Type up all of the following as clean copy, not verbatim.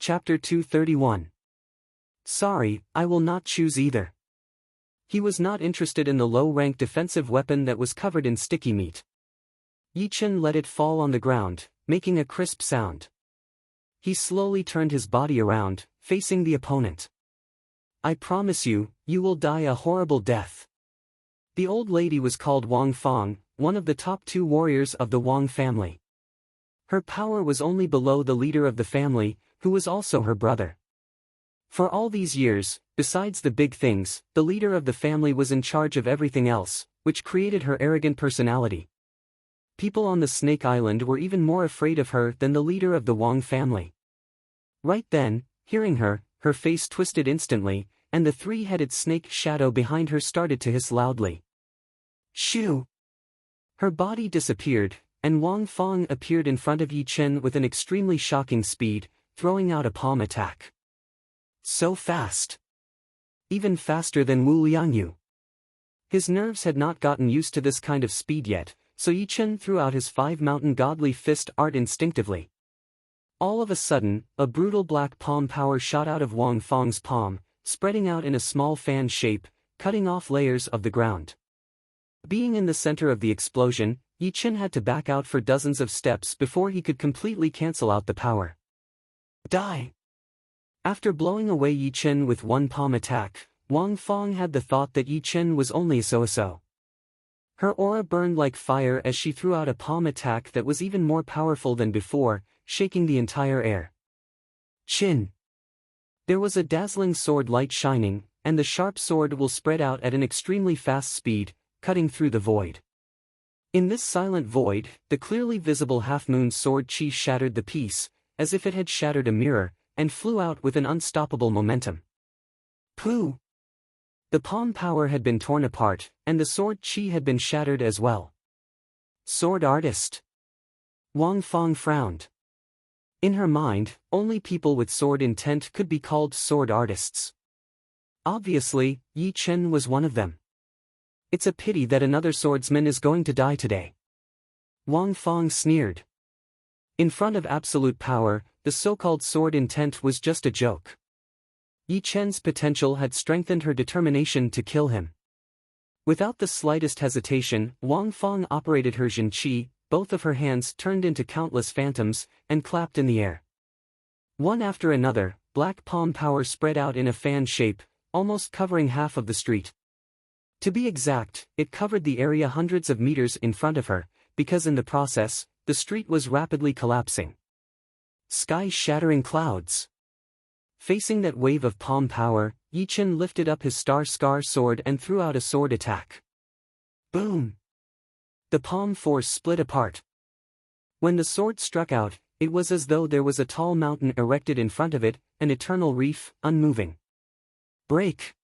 Chapter 231. Sorry, I will not choose either. He was not interested in the low-rank defensive weapon that was covered in sticky meat. Yi Chen let it fall on the ground, making a crisp sound. He slowly turned his body around, facing the opponent. I promise you, you will die a horrible death. The old lady was called Wang Fang, one of the top 2 warriors of the Wang family. Her power was only below the leader of the family, who was also her brother. For all these years, besides the big things, the leader of the family was in charge of everything else, which created her arrogant personality. People on the Snake Island were even more afraid of her than the leader of the Wang family. Right then, hearing her, her face twisted instantly, and the 3-headed snake shadow behind her started to hiss loudly. Shoo! Her body disappeared, and Wang Fang appeared in front of Yi Chen with an extremely shocking speed, throwing out a palm attack. So fast! Even faster than Wu Liangyu. His nerves had not gotten used to this kind of speed yet, so Yi Chen threw out his 5-mountain godly fist art instinctively. All of a sudden, a brutal black palm power shot out of Wang Fang's palm, spreading out in a small fan shape, cutting off layers of the ground. Being in the center of the explosion, Yi Chen had to back out for dozens of steps before he could completely cancel out the power. Die! After blowing away Yi Chen with one palm attack, Wang Fang had the thought that Yi Chen was only so-so. Her aura burned like fire as she threw out a palm attack that was even more powerful than before, shaking the entire air. Chin! There was a dazzling sword light shining, and the sharp sword will spread out at an extremely fast speed, cutting through the void. In this silent void, the clearly visible half-moon sword chi shattered the piece, as if it had shattered a mirror, and flew out with an unstoppable momentum. Pooh! The palm power had been torn apart, and the sword chi had been shattered as well. Sword artist! Wang Fang frowned. In her mind, only people with sword intent could be called sword artists. Obviously, Yi Chen was one of them. It's a pity that another swordsman is going to die today. Wang Fang sneered. In front of absolute power, the so-called sword intent was just a joke. Yi Chen's potential had strengthened her determination to kill him. Without the slightest hesitation, Wang Fang operated her Jin Qi, both of her hands turned into countless phantoms, and clapped in the air. One after another, black palm power spread out in a fan shape, almost covering half of the street. To be exact, it covered the area hundreds of meters in front of her, because in the process, the street was rapidly collapsing. Sky-shattering clouds. Facing that wave of palm power, Yi Chen lifted up his Star Scar sword and threw out a sword attack. Boom! The palm force split apart. When the sword struck out, it was as though there was a tall mountain erected in front of it, an eternal reef, unmoving. Break!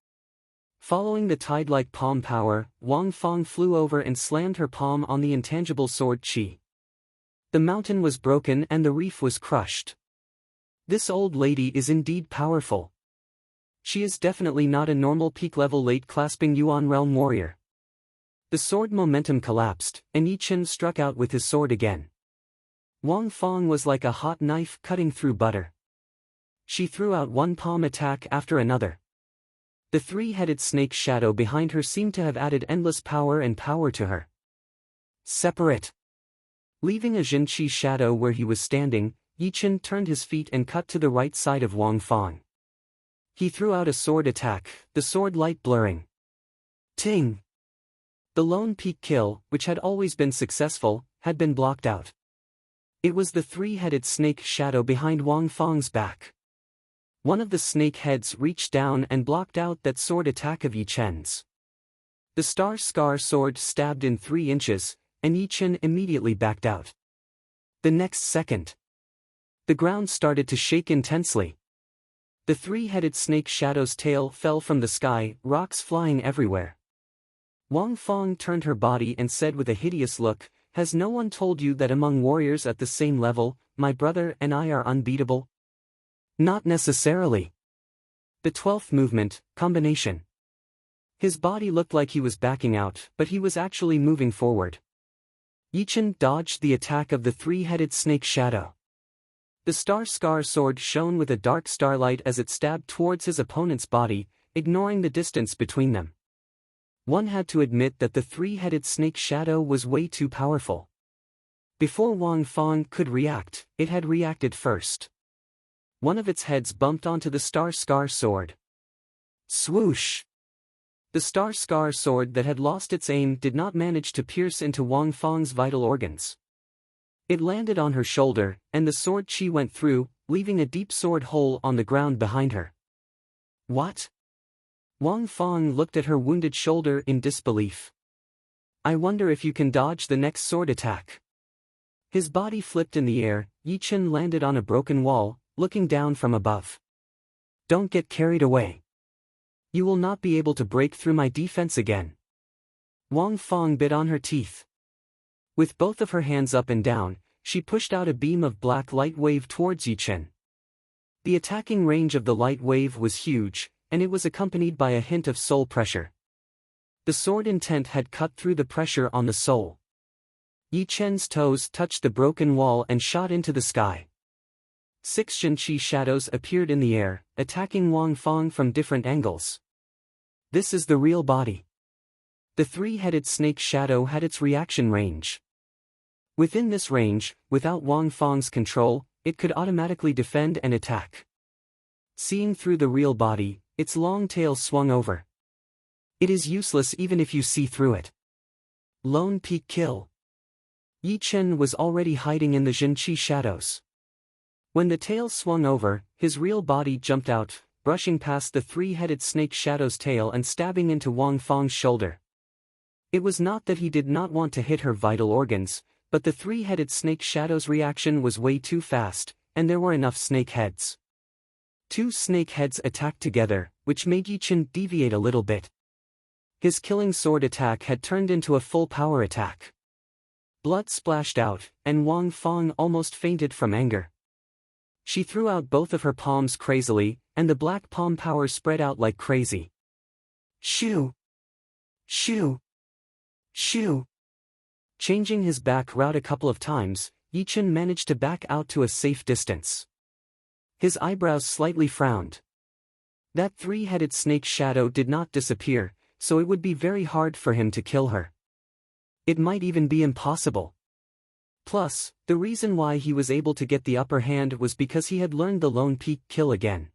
Following the tide-like palm power, Wang Fang flew over and slammed her palm on the intangible sword chi. The mountain was broken and the reef was crushed. This old lady is indeed powerful. She is definitely not a normal peak-level late-clasping Yuan realm warrior. The sword momentum collapsed, and Yi Chen struck out with his sword again. Wang Fang was like a hot knife cutting through butter. She threw out one palm attack after another. The 3-headed snake shadow behind her seemed to have added endless power to her. Separate! Leaving a Jin Qi shadow where he was standing, Yi Chen turned his feet and cut to the right side of Wang Fang. He threw out a sword attack, the sword light blurring. Ting! The lone peak kill, which had always been successful, had been blocked out. It was the 3-headed snake shadow behind Wang Fang's back. One of the snake heads reached down and blocked out that sword attack of Yi Chen's. The Star Scar sword stabbed in 3 inches, and Yi Chen immediately backed out. The next second, the ground started to shake intensely. The 3-headed snake shadow's tail fell from the sky, rocks flying everywhere. Wang Fang turned her body and said with a hideous look, "Has no one told you that among warriors at the same level, my brother and I are unbeatable?" Not necessarily. The 12th movement, combination. His body looked like he was backing out, but he was actually moving forward. Yi Chen dodged the attack of the 3-headed snake shadow. The star-scar sword shone with a dark starlight as it stabbed towards his opponent's body, ignoring the distance between them. One had to admit that the three-headed snake shadow was way too powerful. Before Wang Fang could react, it had reacted first. One of its heads bumped onto the star-scar sword. Swoosh! The star-scar sword that had lost its aim did not manage to pierce into Wang Fang's vital organs. It landed on her shoulder, and the sword chi went through, leaving a deep sword hole on the ground behind her. What? Wang Fang looked at her wounded shoulder in disbelief. I wonder if you can dodge the next sword attack. His body flipped in the air. Yi Chen landed on a broken wall, looking down from above. Don't get carried away. You will not be able to break through my defense again. Wang Fang bit on her teeth. With both of her hands up and down, she pushed out a beam of black light wave towards Yi Chen. The attacking range of the light wave was huge, and it was accompanied by a hint of soul pressure. The sword intent had cut through the pressure on the soul. Yi Chen's toes touched the broken wall and shot into the sky. 6 Shen-Chi shadows appeared in the air, attacking Wang Fang from different angles. This is the real body. The three-headed snake shadow had its reaction range. Within this range, without Wang Fang's control, it could automatically defend and attack. Seeing through the real body, its long tail swung over. It is useless even if you see through it. Lone peak kill. Yi Chen was already hiding in the Shen-Chi shadows. When the tail swung over, his real body jumped out, brushing past the three-headed snake shadow's tail and stabbing into Wang Fang's shoulder. It was not that he did not want to hit her vital organs, but the three-headed snake shadow's reaction was way too fast, and there were enough snake heads. 2 snake heads attacked together, which made Yi Chen deviate a little bit. His killing sword attack had turned into a full power attack. Blood splashed out, and Wang Fang almost fainted from anger. She threw out both of her palms crazily, and the black palm power spread out like crazy. Shoo! Shoo! Shoo! Changing his back route a couple of times, Yi Chen managed to back out to a safe distance. His eyebrows slightly frowned. That three-headed snake shadow did not disappear, so it would be very hard for him to kill her. It might even be impossible. Plus, the reason why he was able to get the upper hand was because he had learned the lone peak kill again.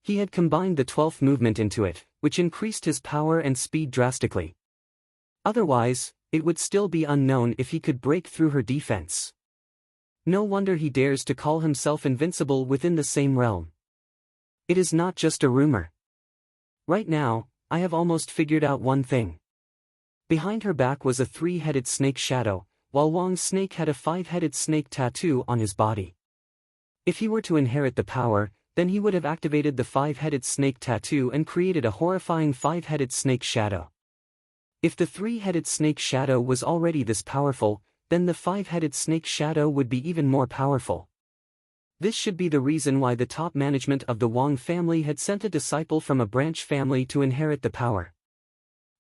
He had combined the 12th movement into it, which increased his power and speed drastically. Otherwise, it would still be unknown if he could break through her defense. No wonder he dares to call himself invincible within the same realm. It is not just a rumor. Right now, I have almost figured out one thing. Behind her back was a three-headed snake shadow, while Wang's snake had a 5-headed snake tattoo on his body. If he were to inherit the power, then he would have activated the 5-headed snake tattoo and created a horrifying 5-headed snake shadow. If the 3-headed snake shadow was already this powerful, then the 5-headed snake shadow would be even more powerful. This should be the reason why the top management of the Wang family had sent a disciple from a branch family to inherit the power.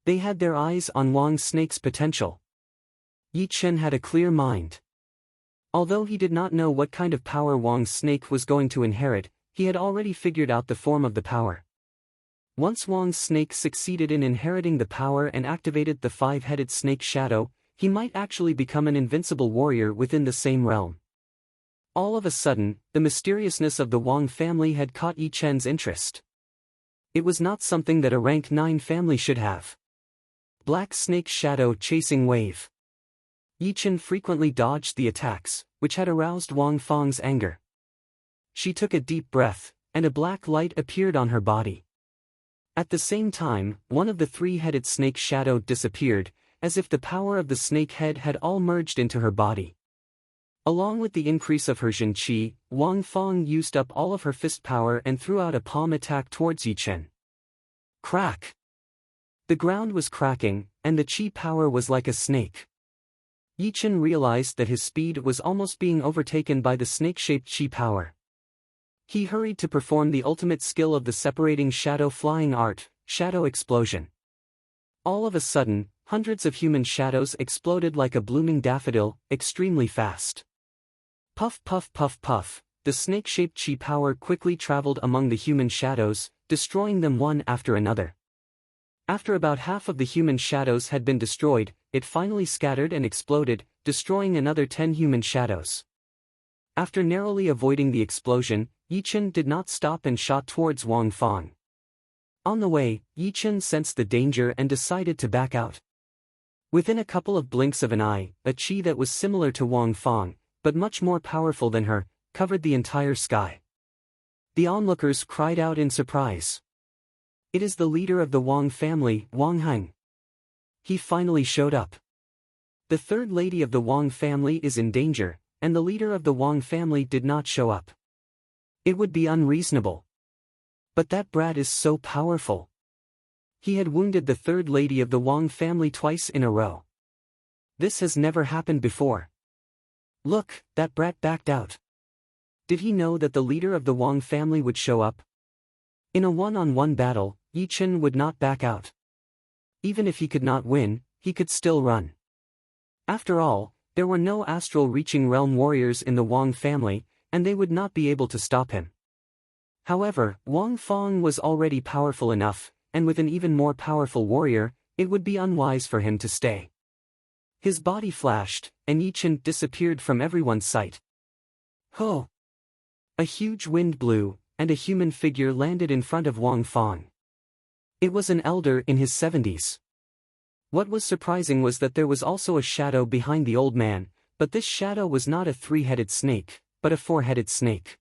They had their eyes on Wang's snake's potential. Yi Chen had a clear mind. Although he did not know what kind of power Wang's snake was going to inherit, he had already figured out the form of the power. Once Wang's snake succeeded in inheriting the power and activated the 5-headed snake shadow, he might actually become an invincible warrior within the same realm. All of a sudden, the mysteriousness of the Wang family had caught Yi Chen's interest. It was not something that a rank 9 family should have. Black snake shadow chasing wave. Yi Chen frequently dodged the attacks, which had aroused Wang Fang's anger. She took a deep breath, and a black light appeared on her body. At the same time, one of the 3-headed snake shadow disappeared, as if the power of the snake head had all merged into her body. Along with the increase of her Jin Qi, Wang Fang used up all of her fist power and threw out a palm attack towards Yi Chen. Crack! The ground was cracking, and the Qi power was like a snake. Yi Chen realized that his speed was almost being overtaken by the snake-shaped Qi power. He hurried to perform the ultimate skill of the separating shadow flying art, Shadow Explosion. All of a sudden, hundreds of human shadows exploded like a blooming daffodil, extremely fast. Puff puff puff puff, the snake-shaped chi power quickly traveled among the human shadows, destroying them one after another. After about half of the human shadows had been destroyed, it finally scattered and exploded, destroying another 10 human shadows. After narrowly avoiding the explosion, Yichen did not stop and shot towards Wang Fang. On the way, Yichen sensed the danger and decided to back out. Within a couple of blinks of an eye, a chi that was similar to Wang Fang, but much more powerful than her, covered the entire sky. The onlookers cried out in surprise. It is the leader of the Wang family, Wang Heng. He finally showed up. The third lady of the Wang family is in danger, and the leader of the Wang family did not show up. It would be unreasonable. But that brat is so powerful. He had wounded the third lady of the Wang family twice in a row. This has never happened before. Look, that brat backed out. Did he know that the leader of the Wang family would show up? In a one-on-one battle, Yichen would not back out. Even if he could not win, he could still run. After all, there were no astral-reaching realm warriors in the Wang family, and they would not be able to stop him. However, Wang Fang was already powerful enough, and with an even more powerful warrior, it would be unwise for him to stay. His body flashed, and Yichen disappeared from everyone's sight. Ho! A huge wind blew, and a human figure landed in front of Wang Fang. It was an elder in his 70s. What was surprising was that there was also a shadow behind the old man, but this shadow was not a three-headed snake, but a four-headed snake.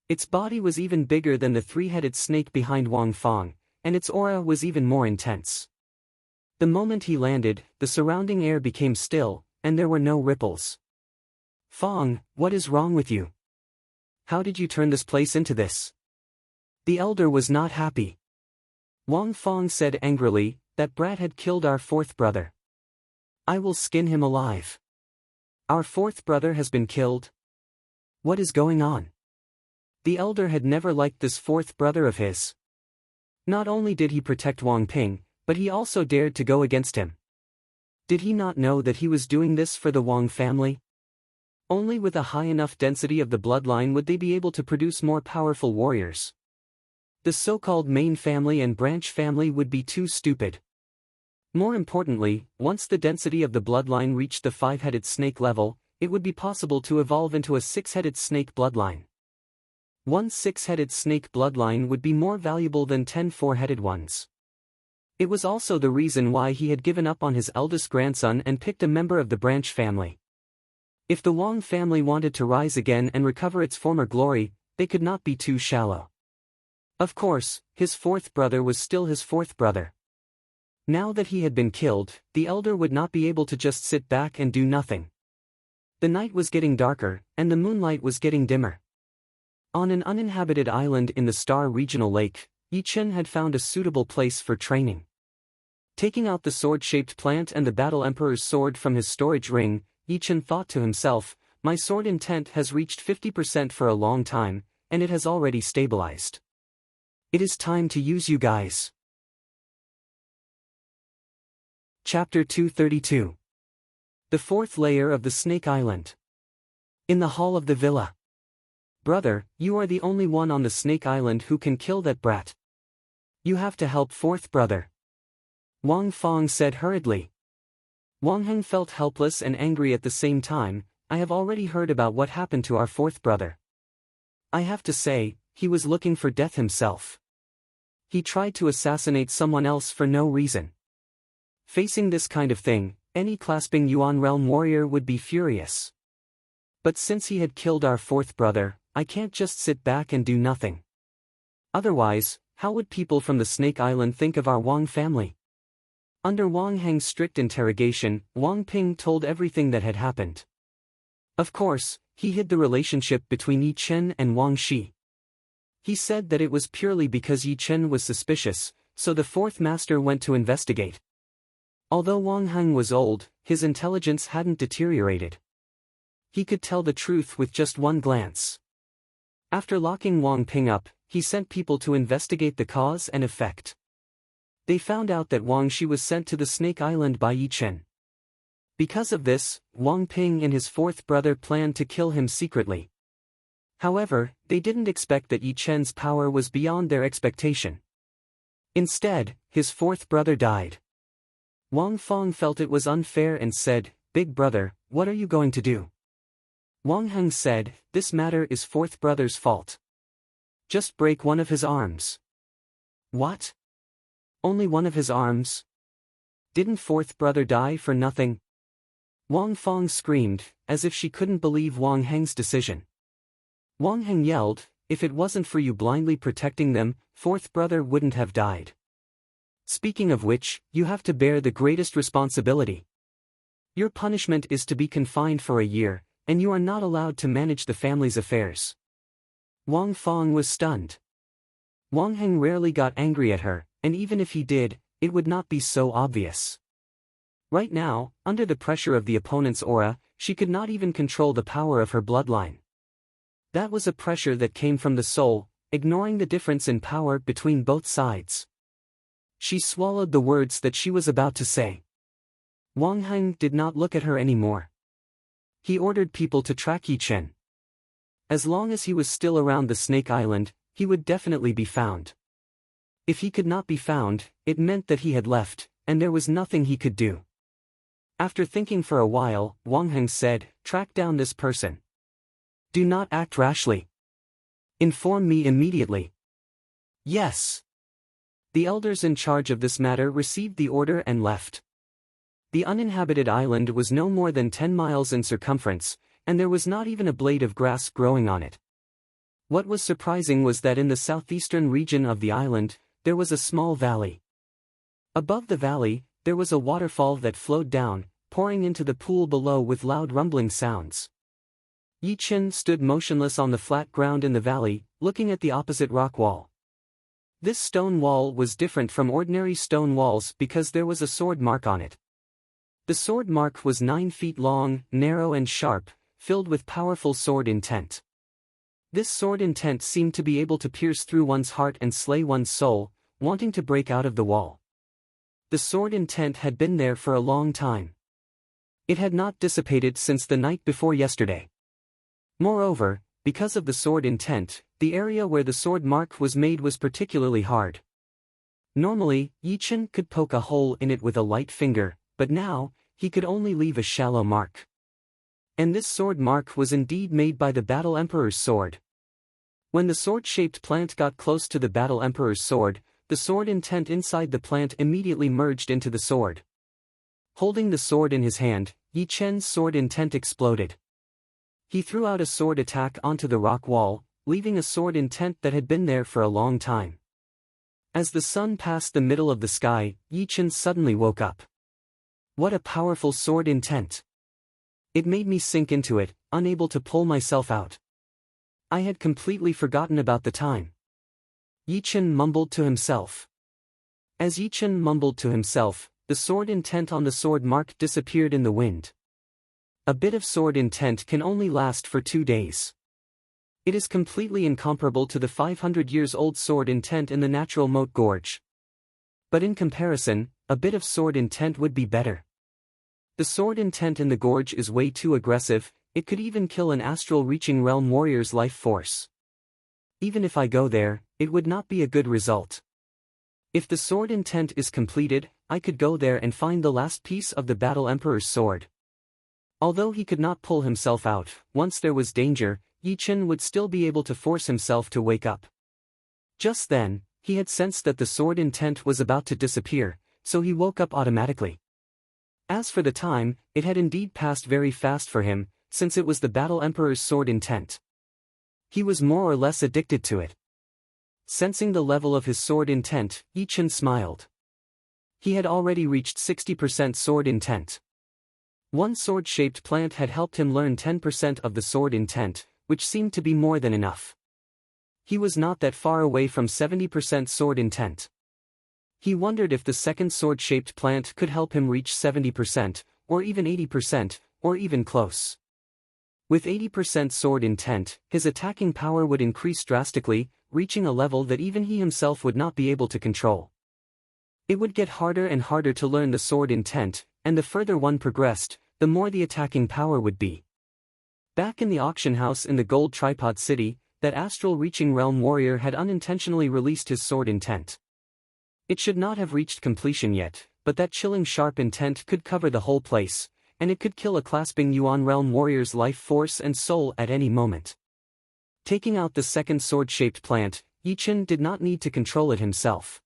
Its body was even bigger than the three-headed snake behind Wang Fang, and its aura was even more intense. The moment he landed, the surrounding air became still, and there were no ripples. Fang, what is wrong with you? How did you turn this place into this? The elder was not happy. Wang Fang said angrily, that brat had killed our fourth brother. I will skin him alive. Our fourth brother has been killed? What is going on? The elder had never liked this fourth brother of his. Not only did he protect Wang Ping, but he also dared to go against him. Did he not know that he was doing this for the Wang family? Only with a high enough density of the bloodline would they be able to produce more powerful warriors. The so-called main family and branch family would be too stupid. More importantly, once the density of the bloodline reached the five-headed snake level, it would be possible to evolve into a six-headed snake bloodline. One six-headed snake bloodline would be more valuable than 10 four-headed ones. It was also the reason why he had given up on his eldest grandson and picked a member of the branch family. If the Wang family wanted to rise again and recover its former glory, they could not be too shallow. Of course, his fourth brother was still his fourth brother. Now that he had been killed, the elder would not be able to just sit back and do nothing. The night was getting darker, and the moonlight was getting dimmer. On an uninhabited island in the Star Regional Lake, Yichen had found a suitable place for training. Taking out the sword-shaped plant and the Battle Emperor's sword from his storage ring, Yichen thought to himself, my sword intent has reached 50% for a long time, and it has already stabilized. It is time to use you guys. Chapter 232. The fourth layer of the Snake Island. In the hall of the villa. Brother, you are the only one on the Snake Island who can kill that brat. You have to help fourth brother. Wang Fang said hurriedly. Wang Heng felt helpless and angry at the same time. I have already heard about what happened to our fourth brother. I have to say, he was looking for death himself. He tried to assassinate someone else for no reason. Facing this kind of thing, any clasping Yuan realm warrior would be furious. But since he had killed our fourth brother, I can't just sit back and do nothing. Otherwise, how would people from the Snake Island think of our Wang family? Under Wang Heng's strict interrogation, Wang Ping told everything that had happened. Of course, he hid the relationship between Yi Chen and Wang Shi. He said that it was purely because Yi Chen was suspicious, so the fourth master went to investigate. Although Wang Heng was old, his intelligence hadn't deteriorated. He could tell the truth with just one glance. After locking Wang Ping up, he sent people to investigate the cause and effect. They found out that Wang Shi was sent to the Snake Island by Yi Chen. Because of this, Wang Ping and his fourth brother planned to kill him secretly. However, they didn't expect that Yi Chen's power was beyond their expectation. Instead, his fourth brother died. Wang Feng felt it was unfair and said, "Big brother, what are you going to do?" Wang Heng said, "This matter is fourth brother's fault. Just break one of his arms." What? Only one of his arms? Didn't fourth brother die for nothing? Wang Feng screamed, as if she couldn't believe Wang Heng's decision. Wang Heng yelled, "If it wasn't for you blindly protecting them, fourth brother wouldn't have died. Speaking of which, you have to bear the greatest responsibility. Your punishment is to be confined for a year, and you are not allowed to manage the family's affairs." Wang Feng was stunned. Wang Heng rarely got angry at her, and even if he did, it would not be so obvious. Right now, under the pressure of the opponent's aura, she could not even control the power of her bloodline. That was a pressure that came from the soul, ignoring the difference in power between both sides. She swallowed the words that she was about to say. Wang Heng did not look at her anymore. He ordered people to track Yi Chen. As long as he was still around the Snake Island, he would definitely be found. If he could not be found, it meant that he had left, and there was nothing he could do. After thinking for a while, Wang Heng said, "Track down this person. Do not act rashly. Inform me immediately." "Yes." The elders in charge of this matter received the order and left. The uninhabited island was no more than 10 miles in circumference, and there was not even a blade of grass growing on it. What was surprising was that in the southeastern region of the island, there was a small valley. Above the valley, there was a waterfall that flowed down, pouring into the pool below with loud rumbling sounds. Yi Chen stood motionless on the flat ground in the valley, looking at the opposite rock wall. This stone wall was different from ordinary stone walls because there was a sword mark on it. The sword mark was 9 feet long, narrow and sharp, filled with powerful sword intent. This sword intent seemed to be able to pierce through one's heart and slay one's soul, wanting to break out of the wall. The sword intent had been there for a long time. It had not dissipated since the night before yesterday. Moreover, because of the sword intent, the area where the sword mark was made was particularly hard. Normally, Yi Chen could poke a hole in it with a light finger, but now, he could only leave a shallow mark. And this sword mark was indeed made by the Battle Emperor's sword. When the sword-shaped plant got close to the Battle Emperor's sword, the sword intent inside the plant immediately merged into the sword. Holding the sword in his hand, Yi Chen's sword intent exploded. He threw out a sword attack onto the rock wall, leaving a sword intent that had been there for a long time. As the sun passed the middle of the sky, Yi Chen suddenly woke up. What a powerful sword intent! It made me sink into it, unable to pull myself out. I had completely forgotten about the time. Yi Chen mumbled to himself. As Yi Chen mumbled to himself, the sword intent on the sword mark disappeared in the wind. A bit of sword intent can only last for 2 days. It is completely incomparable to the 500 years old sword intent in the natural moat gorge. But in comparison, a bit of sword intent would be better. The sword intent in the gorge is way too aggressive, it could even kill an astral-reaching realm warrior's life force. Even if I go there, it would not be a good result. If the sword intent is completed, I could go there and find the last piece of the Battle Emperor's sword. Although he could not pull himself out, once there was danger, Yi Chen would still be able to force himself to wake up. Just then, he had sensed that the sword intent was about to disappear, so he woke up automatically. As for the time, it had indeed passed very fast for him, since it was the Battle Emperor's sword intent. He was more or less addicted to it. Sensing the level of his sword intent, Yi Chen smiled. He had already reached 60% sword intent. One sword-shaped plant had helped him learn 10% of the sword intent, which seemed to be more than enough. He was not that far away from 70% sword intent. He wondered if the second sword-shaped plant could help him reach 70%, or even 80%, or even close. With 80% sword intent, his attacking power would increase drastically, reaching a level that even he himself would not be able to control. It would get harder and harder to learn the sword intent, and the further one progressed, the more the attacking power would be. Back in the auction house in the Gold Tripod City, that astral-reaching realm warrior had unintentionally released his sword intent. It should not have reached completion yet, but that chilling sharp intent could cover the whole place, and it could kill a clasping Yuan realm warrior's life force and soul at any moment. Taking out the second sword-shaped plant, Yichen did not need to control it himself.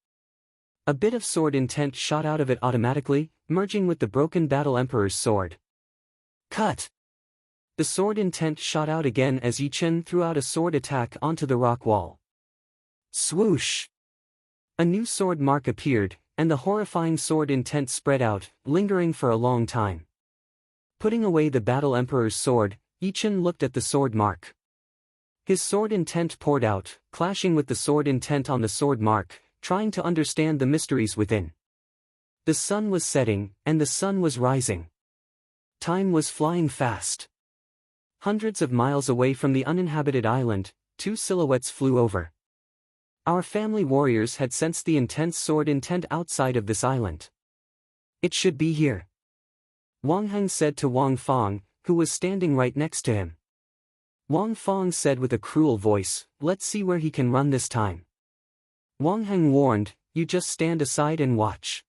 A bit of sword intent shot out of it automatically, merging with the broken Battle Emperor's sword. Cut! The sword intent shot out again as Yichen threw out a sword attack onto the rock wall. Swoosh! A new sword mark appeared, and the horrifying sword intent spread out, lingering for a long time. Putting away the Battle Emperor's sword, Yichen looked at the sword mark. His sword intent poured out, clashing with the sword intent on the sword mark, trying to understand the mysteries within. The sun was setting, and the sun was rising. Time was flying fast. Hundreds of miles away from the uninhabited island, two silhouettes flew over. Our family warriors had sensed the intense sword intent outside of this island. It should be here, Wang Heng said to Wang Fong, who was standing right next to him. Wang Fong said with a cruel voice, "Let's see where he can run this time." Wang Heng warned, "You just stand aside and watch.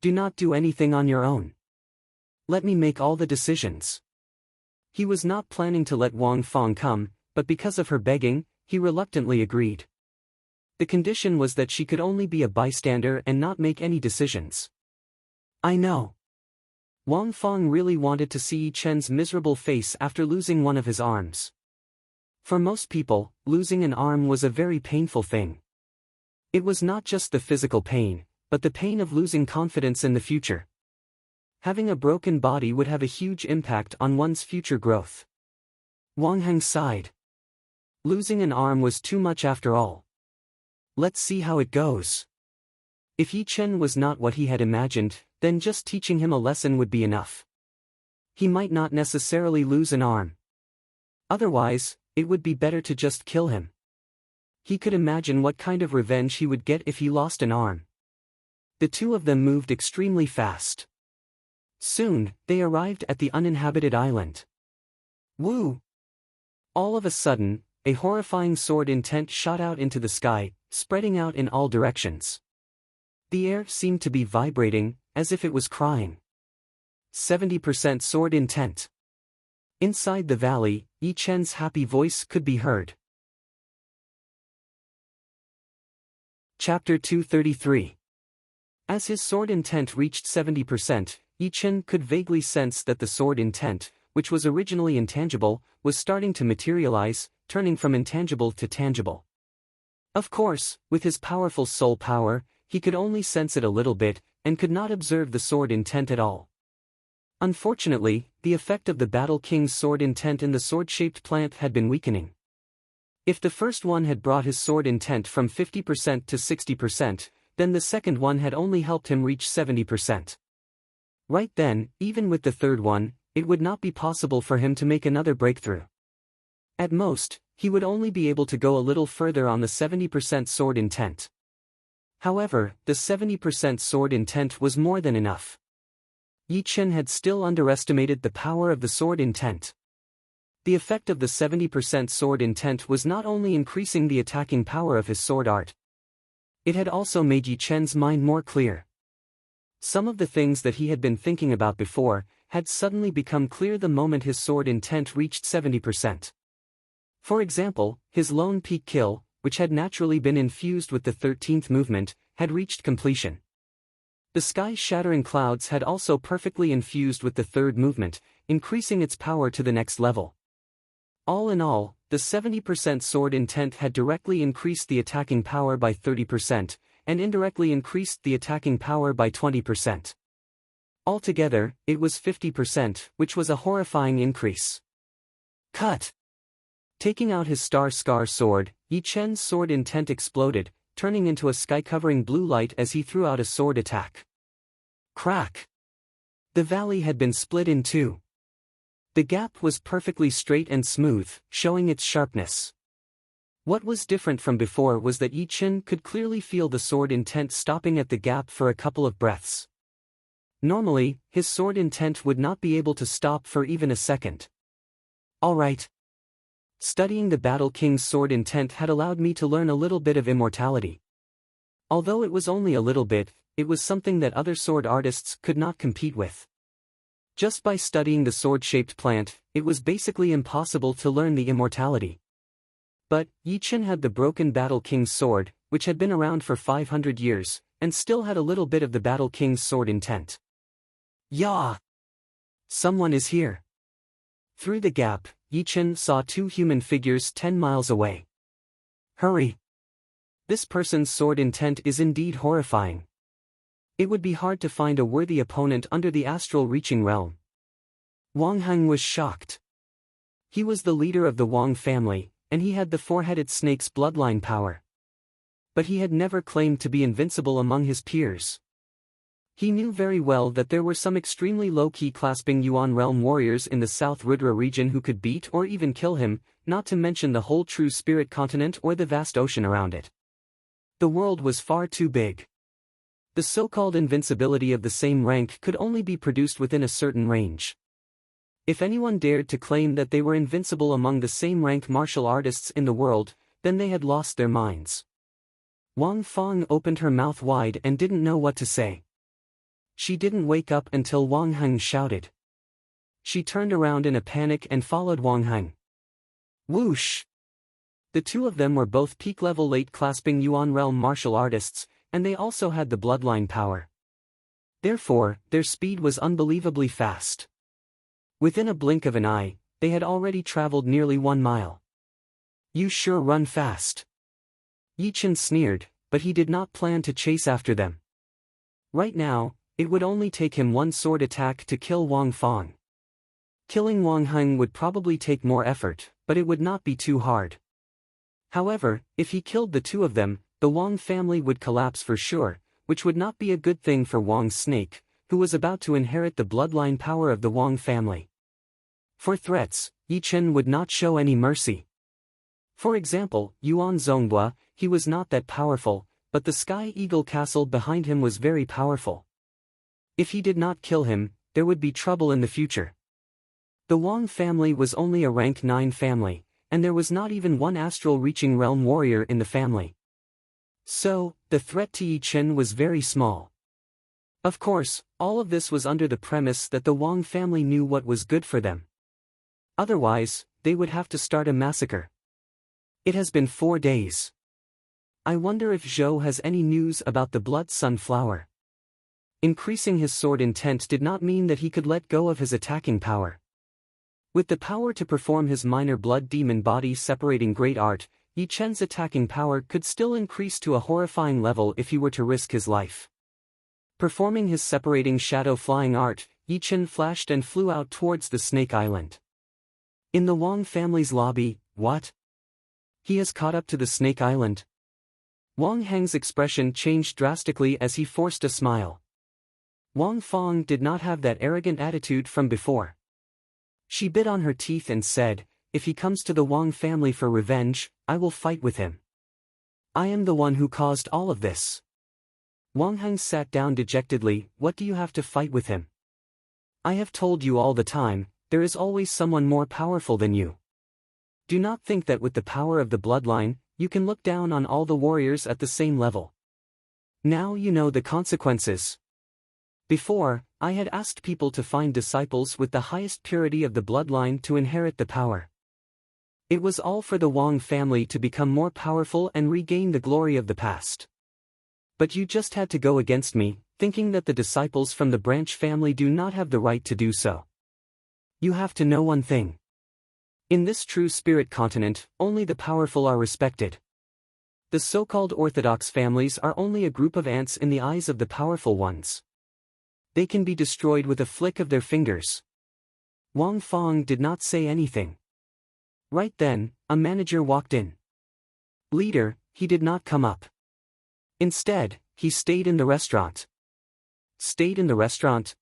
Do not do anything on your own. Let me make all the decisions." He was not planning to let Wang Fong come, but because of her begging, he reluctantly agreed. The condition was that she could only be a bystander and not make any decisions. "I know." Wang Fong really wanted to see Yi Chen's miserable face after losing one of his arms. For most people, losing an arm was a very painful thing. It was not just the physical pain, but the pain of losing confidence in the future. Having a broken body would have a huge impact on one's future growth. Wang Heng sighed. Losing an arm was too much after all. Let's see how it goes. If Yi Chen was not what he had imagined, then just teaching him a lesson would be enough. He might not necessarily lose an arm. Otherwise, it would be better to just kill him. He could imagine what kind of revenge he would get if he lost an arm. The two of them moved extremely fast. Soon, they arrived at the uninhabited island. Woo! All of a sudden, a horrifying sword intent shot out into the sky, spreading out in all directions. The air seemed to be vibrating, as if it was crying. 70% sword intent. Inside the valley, Yi Chen's happy voice could be heard. Chapter 233. As his sword intent reached 70%, Yi Chen could vaguely sense that the sword intent, which was originally intangible, was starting to materialize, turning from intangible to tangible. Of course, with his powerful soul power, he could only sense it a little bit, and could not observe the sword intent at all. Unfortunately, the effect of the Battle King's sword intent in the sword-shaped plant had been weakening. If the first one had brought his sword intent from 50% to 60%, then the second one had only helped him reach 70%. Right then, even with the third one, it would not be possible for him to make another breakthrough. At most, he would only be able to go a little further on the 70% sword intent. However, the 70% sword intent was more than enough. Yi Chen had still underestimated the power of the sword intent. The effect of the 70% sword intent was not only increasing the attacking power of his sword art. It had also made Yi Chen's mind more clear. Some of the things that he had been thinking about before, had suddenly become clear the moment his sword intent reached 70%. For example, his lone peak kill, which had naturally been infused with the 13th movement, had reached completion. The sky-shattering clouds had also perfectly infused with the third movement, increasing its power to the next level. All in all, the 70% sword intent had directly increased the attacking power by 30%, and indirectly increased the attacking power by 20%. Altogether, it was 50%, which was a horrifying increase. Cut! Taking out his Star Scar sword, Yi Chen's sword intent exploded, turning into a sky-covering blue light as he threw out a sword attack. Crack! The valley had been split in two. The gap was perfectly straight and smooth, showing its sharpness. What was different from before was that Yi Chen could clearly feel the sword intent stopping at the gap for a couple of breaths. Normally, his sword intent would not be able to stop for even a second. Alright. Studying the Battle King's sword intent had allowed me to learn a little bit of immortality. Although it was only a little bit, it was something that other sword artists could not compete with. Just by studying the sword-shaped plant, it was basically impossible to learn the immortality. But, Yi Chen had the broken Battle King's sword, which had been around for 500 years, and still had a little bit of the Battle King's sword intent. Yah! Someone is here. Through the gap, Yi Chen saw two human figures 10 miles away. Hurry! This person's sword intent is indeed horrifying. It would be hard to find a worthy opponent under the astral reaching realm. Wang Heng was shocked. He was the leader of the Wang family, and he had the four-headed snake's bloodline power. But he had never claimed to be invincible among his peers. He knew very well that there were some extremely low-key clasping Yuan realm warriors in the South Rudra region who could beat or even kill him, not to mention the whole true spirit continent or the vast ocean around it. The world was far too big. The so-called invincibility of the same rank could only be produced within a certain range. If anyone dared to claim that they were invincible among the same rank martial artists in the world, then they had lost their minds. Wang Feng opened her mouth wide and didn't know what to say. She didn't wake up until Wang Heng shouted. She turned around in a panic and followed Wang Heng. Whoosh! The two of them were both peak-level late-clasping Yuan realm martial artists, and they also had the bloodline power. Therefore, their speed was unbelievably fast. Within a blink of an eye, they had already traveled nearly 1 mile. You sure run fast. Yi Chen sneered, but he did not plan to chase after them. Right now, it would only take him one sword attack to kill Wang Feng. Killing Wang Heng would probably take more effort, but it would not be too hard. However, if he killed the two of them, the Wang family would collapse for sure, which would not be a good thing for Wang's snake, who was about to inherit the bloodline power of the Wang family. For threats, Yi Chen would not show any mercy. For example, Yuan Zonghua, he was not that powerful, but the Sky Eagle Castle behind him was very powerful. If he did not kill him, there would be trouble in the future. The Wang family was only a rank 9 family, and there was not even one astral reaching realm warrior in the family. So, the threat to Yi Chen was very small. Of course, all of this was under the premise that the Wang family knew what was good for them. Otherwise, they would have to start a massacre. It has been 4 days. I wonder if Zhou has any news about the Blood Sunflower. Increasing his sword intent did not mean that he could let go of his attacking power. With the power to perform his minor blood demon body separating great art, Yi Chen's attacking power could still increase to a horrifying level if he were to risk his life. Performing his separating shadow flying art, Yi Chen flashed and flew out towards the Snake Island. In the Wang family's lobby, what? He has caught up to the Snake Island. Wang Heng's expression changed drastically as he forced a smile. Wang Feng did not have that arrogant attitude from before. She bit on her teeth and said, if he comes to the Wang family for revenge, I will fight with him. I am the one who caused all of this. Wang Heng sat down dejectedly. What do you have to fight with him? I have told you all the time, there is always someone more powerful than you. Do not think that with the power of the bloodline, you can look down on all the warriors at the same level. Now you know the consequences. Before, I had asked people to find disciples with the highest purity of the bloodline to inherit the power. It was all for the Wang family to become more powerful and regain the glory of the past. But you just had to go against me, thinking that the disciples from the branch family do not have the right to do so. You have to know one thing. In this true spirit continent, only the powerful are respected. The so-called orthodox families are only a group of ants in the eyes of the powerful ones. They can be destroyed with a flick of their fingers. Wang Feng did not say anything. Right then, a manager walked in. Leader, he did not come up. Instead, he stayed in the restaurant. Stayed in the restaurant?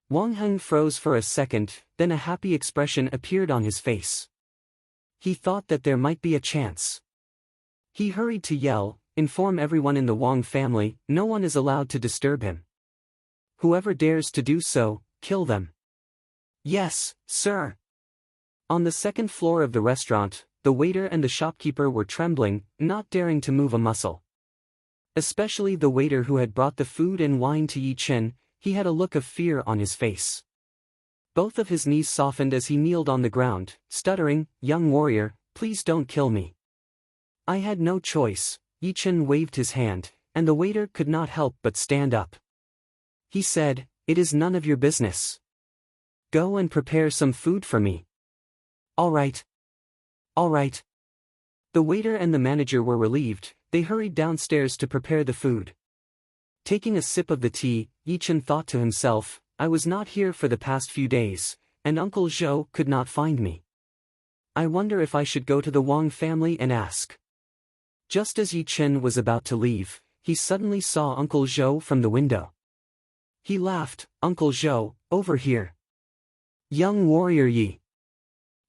Wang Heng froze for a second, then a happy expression appeared on his face. He thought that there might be a chance. He hurried to yell, inform everyone in the Wang family, no one is allowed to disturb him. Whoever dares to do so, kill them. Yes, sir. On the second floor of the restaurant, the waiter and the shopkeeper were trembling, not daring to move a muscle. Especially the waiter who had brought the food and wine to Yi Chen. He had a look of fear on his face. Both of his knees softened as he kneeled on the ground, stuttering, "Young warrior, please don't kill me." "I had no choice." Yi Chen waved his hand, and the waiter could not help but stand up. He said, "It is none of your business. Go and prepare some food for me." "All right. All right." The waiter and the manager were relieved. They hurried downstairs to prepare the food. Taking a sip of the tea, Yi Chen thought to himself, "I was not here for the past few days, and Uncle Zhou could not find me. I wonder if I should go to the Wang family and ask." Just as Yi Chen was about to leave, he suddenly saw Uncle Zhou from the window. He laughed, "Uncle Zhou, over here." "Young warrior Yi."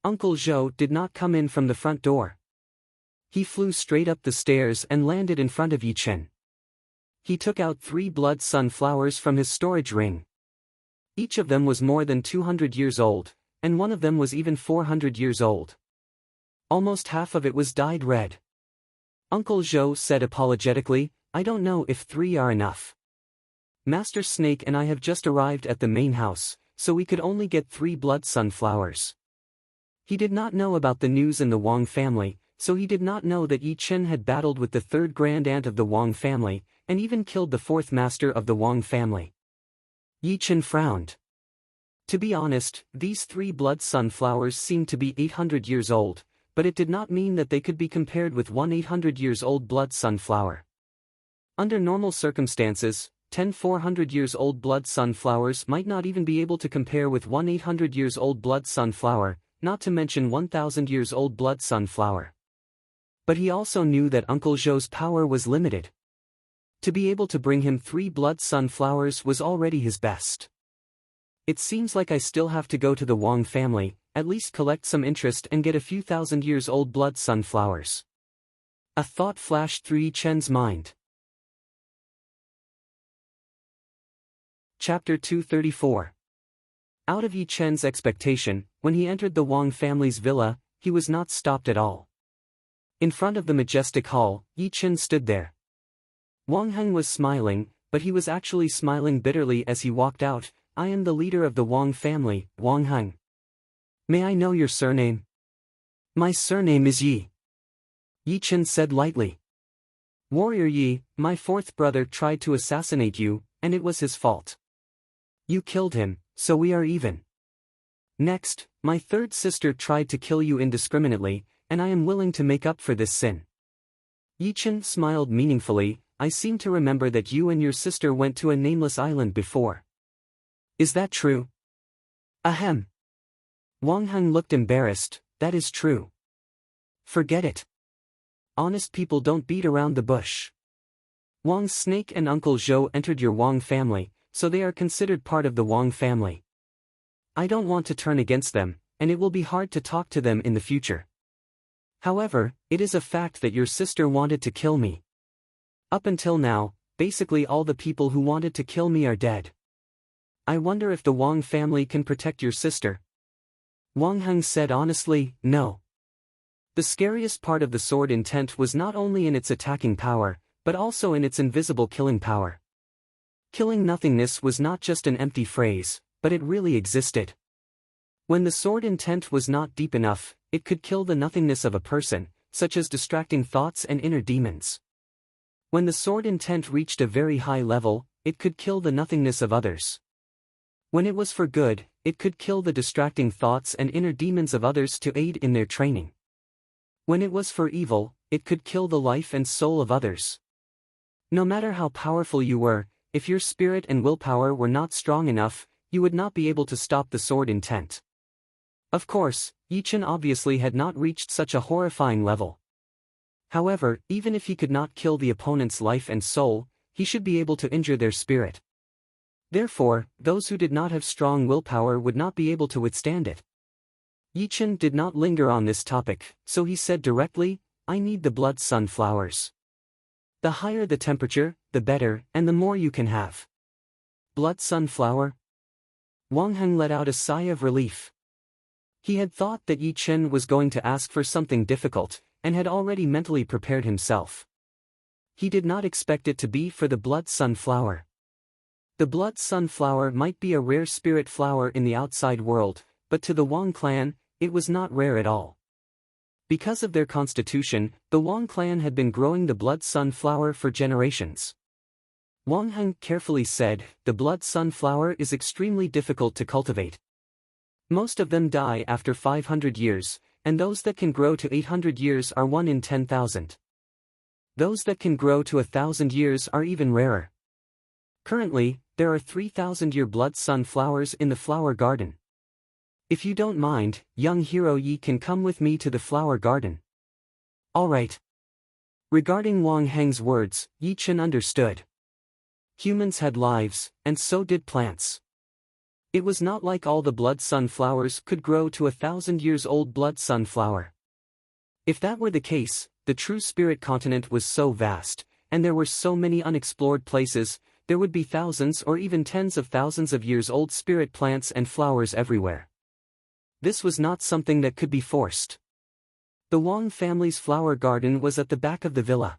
Uncle Zhou did not come in from the front door. He flew straight up the stairs and landed in front of Yi Chen. He took out 3 blood sunflowers from his storage ring. Each of them was more than 200 years old, and one of them was even 400 years old. Almost half of it was dyed red. Uncle Zhou said apologetically, "I don't know if 3 are enough. Master Snake and I have just arrived at the main house, so we could only get 3 blood sunflowers." He did not know about the news in the Wang family, so he did not know that Yi Chen had battled with the 3rd grand aunt of the Wang family, and even killed the 4th master of the Wang family. Yi Chen frowned. To be honest, these 3 blood sunflowers seemed to be 800 years old, but it did not mean that they could be compared with one 800 years old blood sunflower. Under normal circumstances, 10 400 years old blood sunflowers might not even be able to compare with one 800 years old blood sunflower, not to mention 1000 years old blood sunflower. But he also knew that Uncle Zhou's power was limited. To be able to bring him 3 blood sunflowers was already his best. "It seems like I still have to go to the Wang family, at least collect some interest and get a few thousand years old blood sunflowers." A thought flashed through Yi Chen's mind. Chapter 234. Out of Yi Chen's expectation, when he entered the Wang family's villa, he was not stopped at all. In front of the majestic hall, Yi Chen stood there. Wang Heng was smiling, but he was actually smiling bitterly as he walked out. "I am the leader of the Wang family, Wang Heng. May I know your surname?" "My surname is Yi." Yi Chen said lightly. "Warrior Yi, my 4th brother tried to assassinate you, and it was his fault. You killed him, so we are even. Next, my 3rd sister tried to kill you indiscriminately, and I am willing to make up for this sin." Yi Chen smiled meaningfully. "I seem to remember that you and your sister went to a nameless island before. Is that true?" "Ahem." Wang Heng looked embarrassed. "That is true." "Forget it. Honest people don't beat around the bush. Wang Snake and Uncle Zhou entered your Wang family, so they are considered part of the Wang family. I don't want to turn against them, and it will be hard to talk to them in the future. However, it is a fact that your sister wanted to kill me. Up until now, basically all the people who wanted to kill me are dead. I wonder if the Wang family can protect your sister." Wang Heng said honestly, "No." The scariest part of the sword intent was not only in its attacking power, but also in its invisible killing power. Killing nothingness was not just an empty phrase, but it really existed. When the sword intent was not deep enough, it could kill the nothingness of a person, such as distracting thoughts and inner demons. When the sword intent reached a very high level, it could kill the nothingness of others. When it was for good, it could kill the distracting thoughts and inner demons of others to aid in their training. When it was for evil, it could kill the life and soul of others. No matter how powerful you were, if your spirit and willpower were not strong enough, you would not be able to stop the sword intent. Of course, Yi Chen obviously had not reached such a horrifying level. However, even if he could not kill the opponent's life and soul, he should be able to injure their spirit. Therefore, those who did not have strong willpower would not be able to withstand it. Yi Chen did not linger on this topic, so he said directly, "I need the blood sunflowers. The higher the temperature, the better, and the more you can have." "Blood sunflower?" Wang Heng let out a sigh of relief. He had thought that Yi Chen was going to ask for something difficult, and had already mentally prepared himself. He did not expect it to be for the blood sunflower. The blood sunflower might be a rare spirit flower in the outside world, but to the Wang clan, it was not rare at all. Because of their constitution, the Wang clan had been growing the blood sunflower for generations. Wang Heng carefully said, "The blood sunflower is extremely difficult to cultivate. Most of them die after 500 years, and those that can grow to 800 years are 1 in 10,000. Those that can grow to 1,000 years are even rarer. Currently, there are 3,000-year blood sunflowers in the flower garden. If you don't mind, young hero Yi can come with me to the flower garden." "All right." Regarding Wang Heng's words, Yi Chen understood. Humans had lives, and so did plants. It was not like all the blood sunflowers could grow to 1,000 years old blood sunflower. If that were the case, the true spirit continent was so vast, and there were so many unexplored places, there would be thousands or even tens of thousands of years old spirit plants and flowers everywhere. This was not something that could be forced. The Wang family's flower garden was at the back of the villa.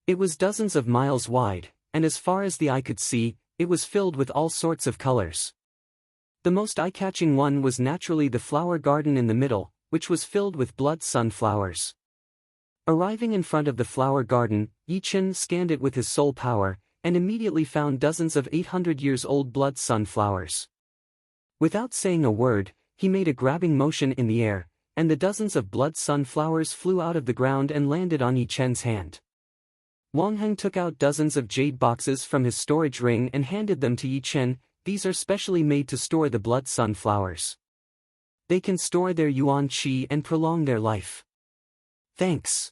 It was dozens of miles wide, and as far as the eye could see, it was filled with all sorts of colors. The most eye-catching one was naturally the flower garden in the middle, which was filled with blood sunflowers. Arriving in front of the flower garden, Yi Chen scanned it with his soul power, and immediately found dozens of 800 years old blood sunflowers. Without saying a word, he made a grabbing motion in the air, and the dozens of blood sunflowers flew out of the ground and landed on Yi Chen's hand. Wang Heng took out dozens of jade boxes from his storage ring and handed them to Yi Chen. "These are specially made to store the blood sunflowers. They can store their yuan qi and prolong their life." "Thanks."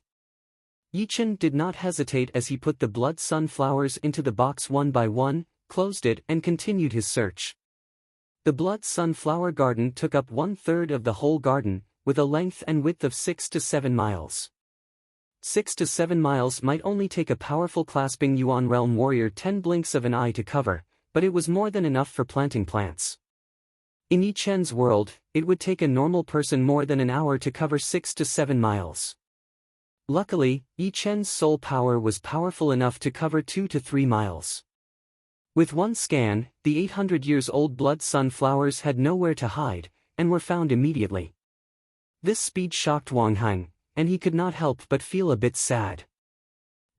Yi Chen did not hesitate as he put the blood sunflowers into the box one by one, closed it and continued his search. The blood sunflower garden took up 1/3 of the whole garden, with a length and width of 6 to 7 miles. 6 to 7 miles might only take a powerful clasping Yuan realm warrior 10 blinks of an eye to cover, but it was more than enough for planting plants. In Yi Chen's world, it would take a normal person more than an hour to cover 6 to 7 miles. Luckily, Yi Chen's soul power was powerful enough to cover 2 to 3 miles. With one scan, the 800 years old blood sunflowers had nowhere to hide, and were found immediately. This speed shocked Wang Heng, and he could not help but feel a bit sad.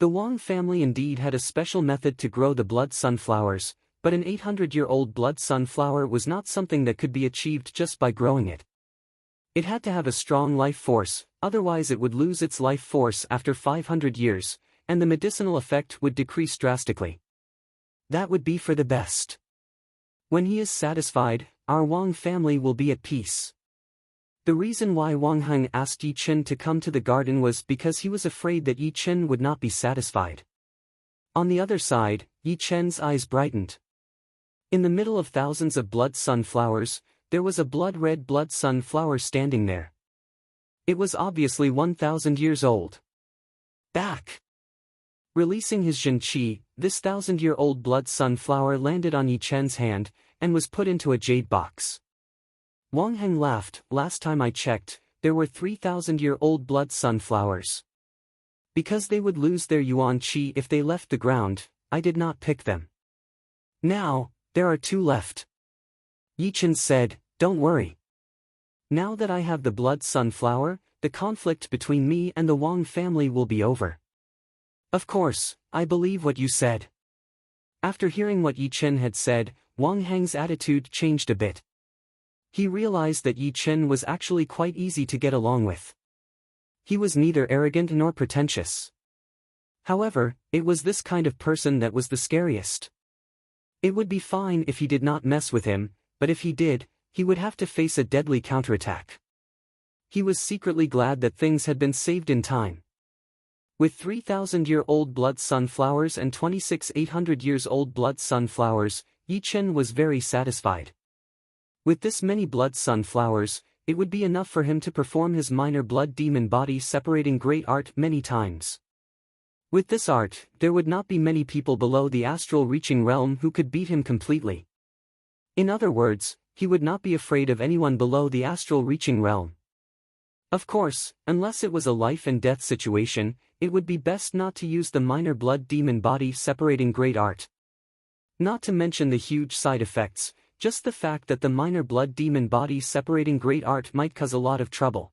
The Wang family indeed had a special method to grow the blood sunflowers, but an 800-year-old blood sunflower was not something that could be achieved just by growing it. It had to have a strong life force, otherwise it would lose its life force after 500 years, and the medicinal effect would decrease drastically. That would be for the best. When he is satisfied, our Wang family will be at peace. The reason why Wang Heng asked Yi Chen to come to the garden was because he was afraid that Yi Chen would not be satisfied. On the other side, Yi Chen's eyes brightened. In the middle of thousands of blood sunflowers, there was a blood-red blood sunflower standing there. It was obviously 1,000 years old. Back! Releasing his Jin Qi, this 1,000-year-old blood sunflower landed on Yi Chen's hand, and was put into a jade box. Wang Heng laughed. "Last time I checked, there were 3,000-year-old blood sunflowers. Because they would lose their yuan qi if they left the ground, I did not pick them. Now, there are 2 left." Yi Chen said, "Don't worry. Now that I have the blood sunflower, the conflict between me and the Wang family will be over." "Of course, I believe what you said." After hearing what Yi Chen had said, Wang Heng's attitude changed a bit. He realized that Yi Chen was actually quite easy to get along with. He was neither arrogant nor pretentious. However, it was this kind of person that was the scariest. It would be fine if he did not mess with him, but if he did, he would have to face a deadly counterattack. He was secretly glad that things had been saved in time. With 3,000-year-old blood sunflowers and 26 800-years-old blood sunflowers, Yi Chen was very satisfied. With this many blood sunflowers, it would be enough for him to perform his minor blood demon body separating great art many times. With this art, there would not be many people below the astral reaching realm who could beat him completely. In other words, he would not be afraid of anyone below the astral reaching realm. Of course, unless it was a life and death situation, it would be best not to use the minor blood demon body separating great art. Not to mention the huge side effects, just the fact that the minor blood demon body separating great art might cause a lot of trouble.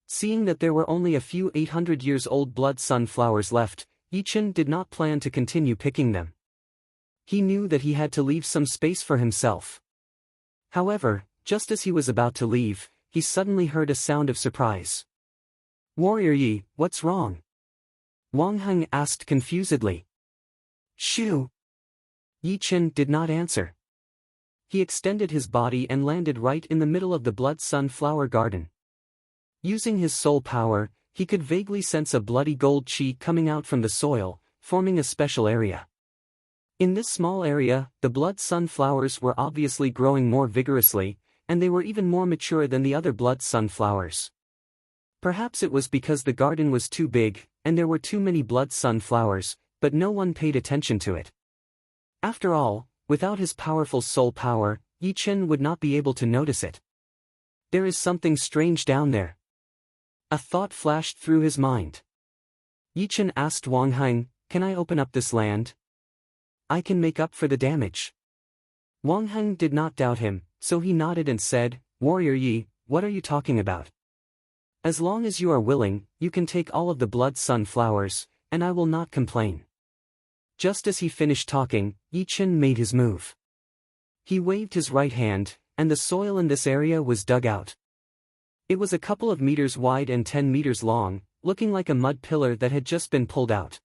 Seeing that there were only a few 800 years old blood sunflowers left, Yichen did not plan to continue picking them. He knew that he had to leave some space for himself. However, just as he was about to leave, he suddenly heard a sound of surprise. "Warrior Yi, what's wrong?" Wang Heng asked confusedly. "Shoo!" Yichen did not answer. He extended his body and landed right in the middle of the blood sunflower garden. Using his soul power, he could vaguely sense a bloody gold chi coming out from the soil, forming a special area. In this small area, the blood sunflowers were obviously growing more vigorously, and they were even more mature than the other blood sunflowers. Perhaps it was because the garden was too big, and there were too many blood sunflowers, but no one paid attention to it. After all, without his powerful soul power, Yichen would not be able to notice it. There is something strange down there. A thought flashed through his mind. Yichen asked Wang Heng, "Can I open up this land? I can make up for the damage." Wang Heng did not doubt him, so he nodded and said, "Warrior Yi, what are you talking about? As long as you are willing, you can take all of the blood sunflowers, and I will not complain." Just as he finished talking, Yichen made his move. He waved his right hand, and the soil in this area was dug out. It was a couple of meters wide and 10 meters long, looking like a mud pillar that had just been pulled out.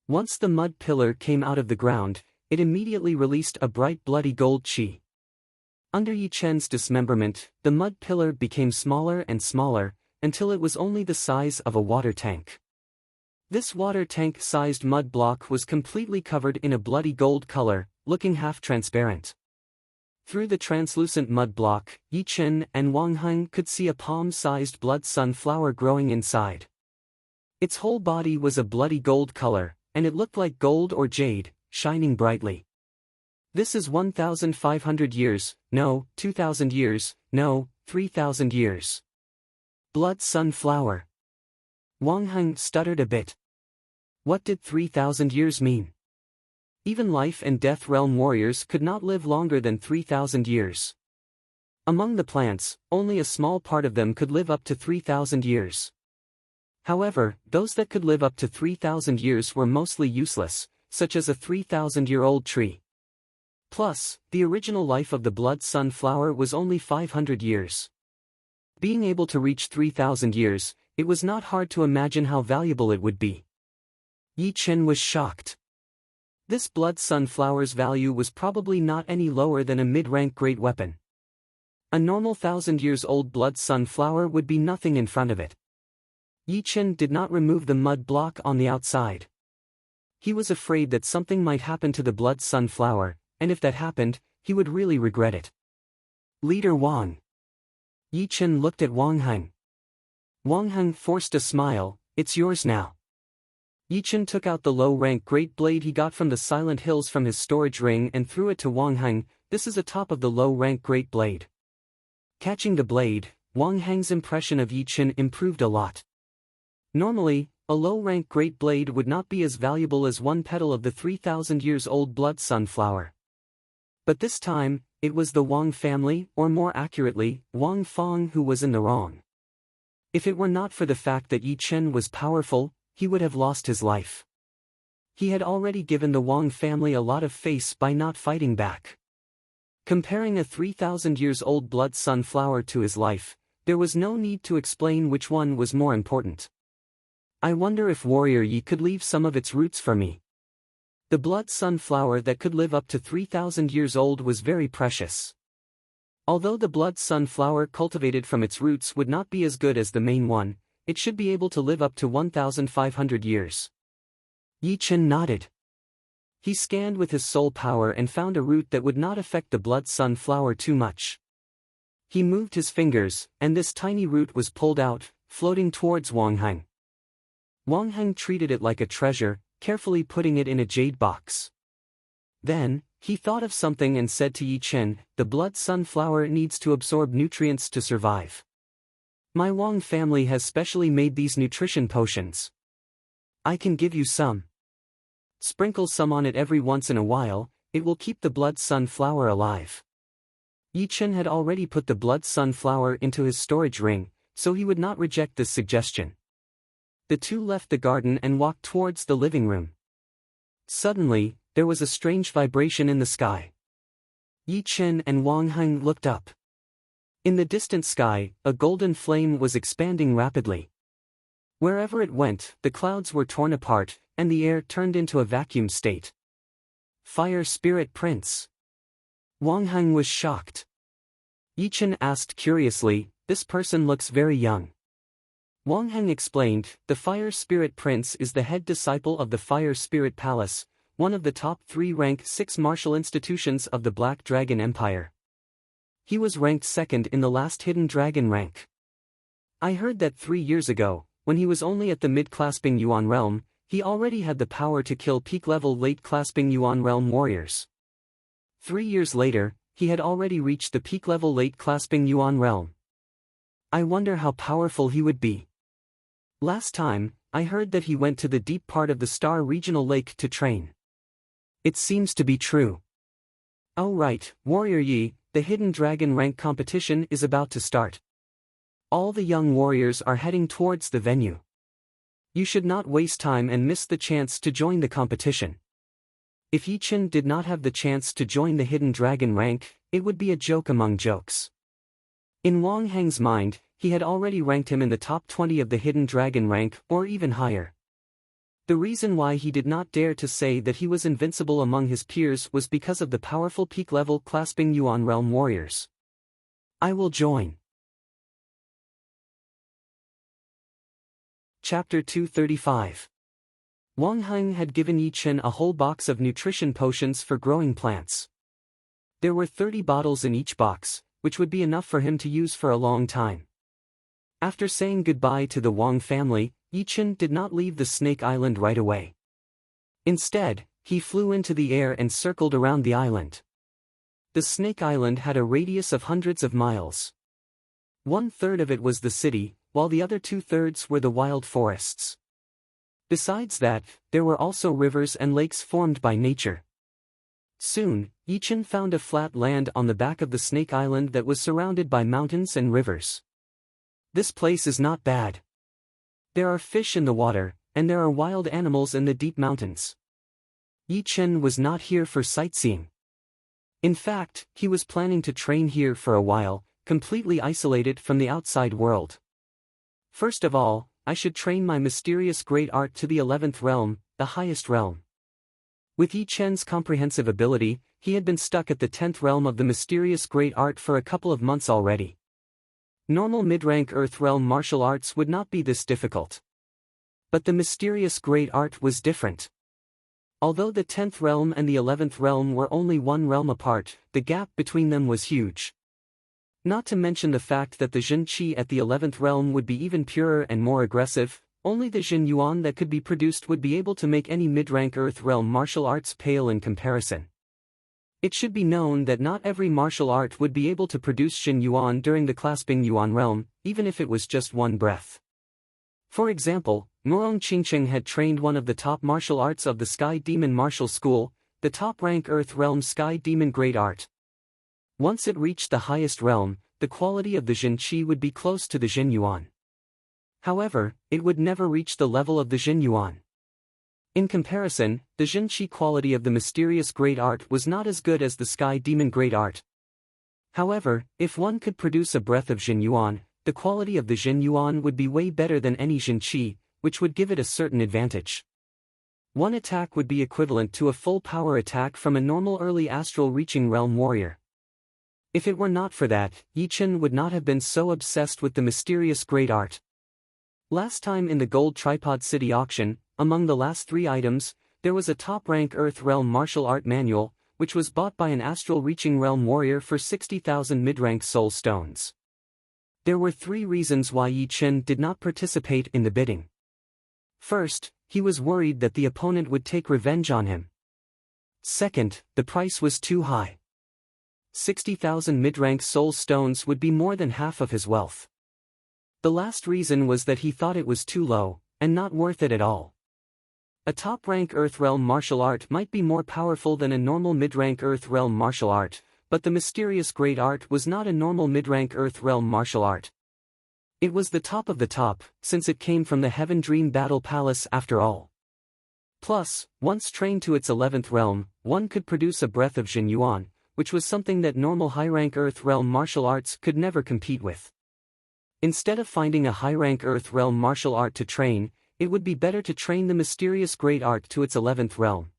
Once the mud pillar came out of the ground, it immediately released a bright bloody gold chi. Under Yichen's dismemberment, the mud pillar became smaller and smaller, until it was only the size of a water tank. This water tank-sized mud block was completely covered in a bloody gold color, looking half-transparent. Through the translucent mud block, Yichen and Wang Heng could see a palm-sized blood sunflower growing inside. Its whole body was a bloody gold color, and it looked like gold or jade, shining brightly. "This is 1,500 years, no, 2,000 years, no, 3,000 years. Blood sunflower." Wang Heng stuttered a bit. What did 3,000 years mean? Even life and death realm warriors could not live longer than 3,000 years. Among the plants, only a small part of them could live up to 3,000 years. However, those that could live up to 3,000 years were mostly useless, such as a 3,000-year-old tree. Plus, the original life of the blood sunflower was only 500 years. Being able to reach 3,000 years, it was not hard to imagine how valuable it would be. Yichen was shocked. This blood sunflower's value was probably not any lower than a mid-rank great weapon. A normal 1,000-years-old blood sunflower would be nothing in front of it. Yichen did not remove the mud block on the outside. He was afraid that something might happen to the blood sunflower, and if that happened, he would really regret it. "Leader Wang." Yichen looked at Wang Heng. Wang Heng forced a smile. "It's yours now." Yichen took out the low-rank great blade he got from the Silent Hills from his storage ring and threw it to Wang Heng. "This is a top of the low-rank great blade." Catching the blade, Wang Heng's impression of Yichen improved a lot. Normally, a low-rank great blade would not be as valuable as one petal of the 3,000-years-old blood sunflower. But this time, it was the Wang family, or more accurately, Wang Feng, who was in the wrong. If it were not for the fact that Yichen was powerful, he would have lost his life. He had already given the Wang family a lot of face by not fighting back. Comparing a 3,000-years-old blood sunflower to his life, there was no need to explain which one was more important. "I wonder if Warrior Yi could leave some of its roots for me." The blood sunflower that could live up to 3,000 years old was very precious. Although the blood sunflower cultivated from its roots would not be as good as the main one, it should be able to live up to 1,500 years. Yichen nodded. He scanned with his soul power and found a root that would not affect the blood sunflower too much. He moved his fingers, and this tiny root was pulled out, floating towards Wang Heng. Wang Heng treated it like a treasure, carefully putting it in a jade box. Then, He thought of something and said to Yi Chen, "The blood sunflower needs to absorb nutrients to survive. My Wang family has specially made these nutrition potions. I can give you some. Sprinkle some on it every once in a while, it will keep the blood sunflower alive." Yi Chen had already put the blood sunflower into his storage ring, so he would not reject this suggestion. The two left the garden and walked towards the living room. Suddenly, there was a strange vibration in the sky. Yi Chen and Wang Heng looked up. In the distant sky, a golden flame was expanding rapidly. Wherever it went, the clouds were torn apart, and the air turned into a vacuum state. Fire Spirit Prince. Wang Heng was shocked. Yi Chen asked curiously, "This person looks very young." Wang Heng explained, "The Fire Spirit Prince is the head disciple of the Fire Spirit Palace, one of the top 3 rank 6 martial institutions of the Black Dragon Empire. He was ranked second in the last Hidden Dragon rank. I heard that 3 years ago, when he was only at the mid-clasping Yuan realm, he already had the power to kill peak-level late-clasping Yuan realm warriors. 3 years later, he had already reached the peak-level late-clasping Yuan realm. I wonder how powerful he would be. Last time, I heard that he went to the deep part of the Star Regional Lake to train. It seems to be true. Oh right, Warrior Yi, the Hidden Dragon rank competition is about to start. All the young warriors are heading towards the venue. You should not waste time and miss the chance to join the competition." If Yi Chen did not have the chance to join the Hidden Dragon rank, it would be a joke among jokes. In Wang Heng's mind, he had already ranked him in the top 20 of the Hidden Dragon rank or even higher. The reason why he did not dare to say that he was invincible among his peers was because of the powerful peak-level clasping Yuan realm warriors. I will join. Chapter 235. Wang Heng had given Yi Chen a whole box of nutrition potions for growing plants. There were 30 bottles in each box, which would be enough for him to use for a long time. After saying goodbye to the Wang family, Yi Chen did not leave the Snake Island right away. Instead, he flew into the air and circled around the island. The Snake Island had a radius of hundreds of miles. 1/3 of it was the city, while the other 2/3 were the wild forests. Besides that, there were also rivers and lakes formed by nature. Soon, Yi Chen found a flat land on the back of the Snake Island that was surrounded by mountains and rivers. This place is not bad. There are fish in the water, and there are wild animals in the deep mountains. Yi Chen was not here for sightseeing. In fact, he was planning to train here for a while, completely isolated from the outside world. First of all, I should train my mysterious great art to the 11th realm, the highest realm. With Yi Chen's comprehensive ability, he had been stuck at the 10th realm of the mysterious great art for a couple of months already. Normal mid-rank Earth realm martial arts would not be this difficult. But the mysterious great art was different. Although the 10th realm and the 11th realm were only one realm apart, the gap between them was huge. Not to mention the fact that the Jin Qi at the 11th realm would be even purer and more aggressive, only the Jin Yuan that could be produced would be able to make any mid-rank Earth realm martial arts pale in comparison. It should be known that not every martial art would be able to produce Jin Yuan during the clasping Yuan realm, even if it was just one breath. For example, Murong Qingcheng had trained one of the top martial arts of the Sky Demon Martial School, the top-rank Earth realm Sky Demon Great Art. Once it reached the highest realm, the quality of the Jin Qi would be close to the Jin Yuan. However, it would never reach the level of the Jin Yuan. In comparison, the Jin Qi quality of the mysterious great art was not as good as the Sky Demon Great Art. However, if one could produce a breath of Jin Yuan, the quality of the Jin Yuan would be way better than any Jin Qi, which would give it a certain advantage. One attack would be equivalent to a full power attack from a normal early astral reaching realm warrior. If it were not for that, Yi Chen would not have been so obsessed with the mysterious great art. Last time in the Gold Tripod City auction, among the last 3 items, there was a top-rank Earth Realm martial art manual, which was bought by an astral-reaching realm warrior for 60,000 mid-rank soul stones. There were 3 reasons why Yi Chen did not participate in the bidding. First, he was worried that the opponent would take revenge on him. Second, the price was too high. 60,000 mid-rank soul stones would be more than half of his wealth. The last reason was that he thought it was too low, and not worth it at all. A top-rank Earthrealm martial art might be more powerful than a normal mid-rank Earthrealm martial art, but the mysterious great art was not a normal mid-rank Earthrealm martial art. It was the top of the top, since it came from the Heaven Dream Battle Palace after all. Plus, once trained to its 11th realm, one could produce a breath of Jin Yuan, which was something that normal high-rank Earthrealm martial arts could never compete with. Instead of finding a high-rank Earthrealm martial art to train, it would be better to train the mysterious great art to its 11th realm.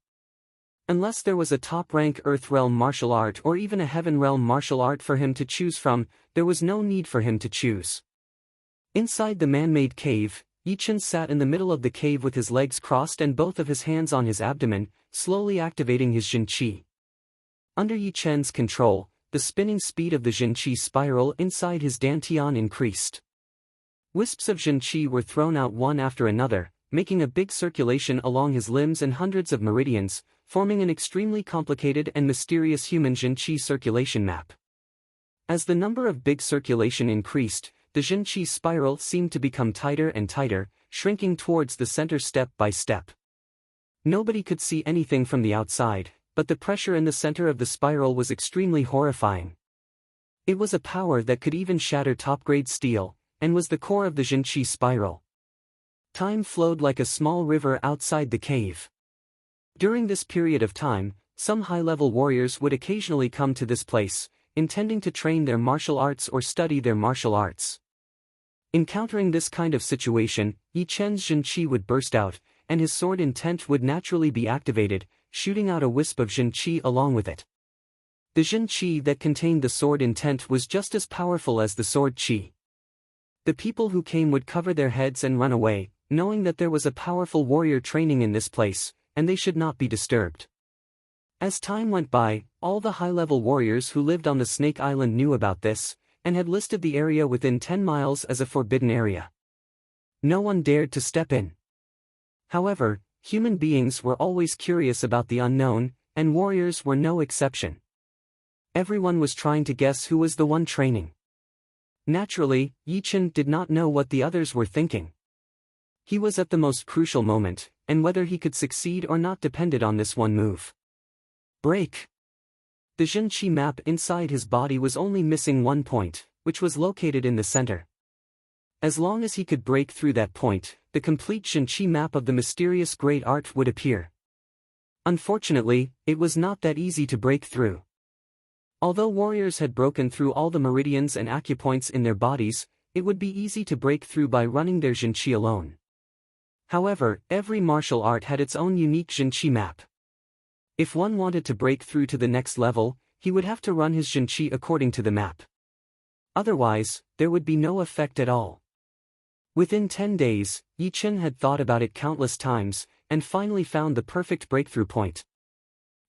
Unless there was a top-rank Earthrealm martial art or even a Heaven Realm martial art for him to choose from, there was no need for him to choose. Inside the man-made cave, Yi Chen sat in the middle of the cave with his legs crossed and both of his hands on his abdomen, slowly activating his Jin Qi. Under Yi Chen's control, the spinning speed of the Jin Qi spiral inside his dantian increased. Wisps of Jin Qi were thrown out one after another, making a big circulation along his limbs and hundreds of meridians, forming an extremely complicated and mysterious human Jin Qi circulation map. As the number of big circulation increased, the Jin Qi spiral seemed to become tighter and tighter, shrinking towards the center step by step. Nobody could see anything from the outside, but the pressure in the center of the spiral was extremely horrifying. It was a power that could even shatter top-grade steel, and was the core of the Jin Qi spiral. Time flowed like a small river outside the cave. During this period of time, some high-level warriors would occasionally come to this place, intending to train their martial arts or study their martial arts. Encountering this kind of situation, Yi Chen's Jin Qi would burst out, and his sword intent would naturally be activated, shooting out a wisp of Jin Qi along with it. The Jin Qi that contained the sword intent was just as powerful as the sword Qi. The people who came would cover their heads and run away, knowing that there was a powerful warrior training in this place, and they should not be disturbed. As time went by, all the high-level warriors who lived on the Snake Island knew about this, and had listed the area within 10 miles as a forbidden area. No one dared to step in. However, human beings were always curious about the unknown, and warriors were no exception. Everyone was trying to guess who was the one training. Naturally, Yi Chen did not know what the others were thinking. He was at the most crucial moment, and whether he could succeed or not depended on this one move. Break. The Jin Qi map inside his body was only missing one point, which was located in the center. As long as he could break through that point, the complete Jin Qi map of the mysterious great art would appear. Unfortunately, it was not that easy to break through. Although warriors had broken through all the meridians and acupoints in their bodies, it would be easy to break through by running their Jin Qi alone. However, every martial art had its own unique Jin Qi map. If one wanted to break through to the next level, he would have to run his Jin Qi according to the map. Otherwise, there would be no effect at all. Within 10 days, Yi Chen had thought about it countless times, and finally found the perfect breakthrough point.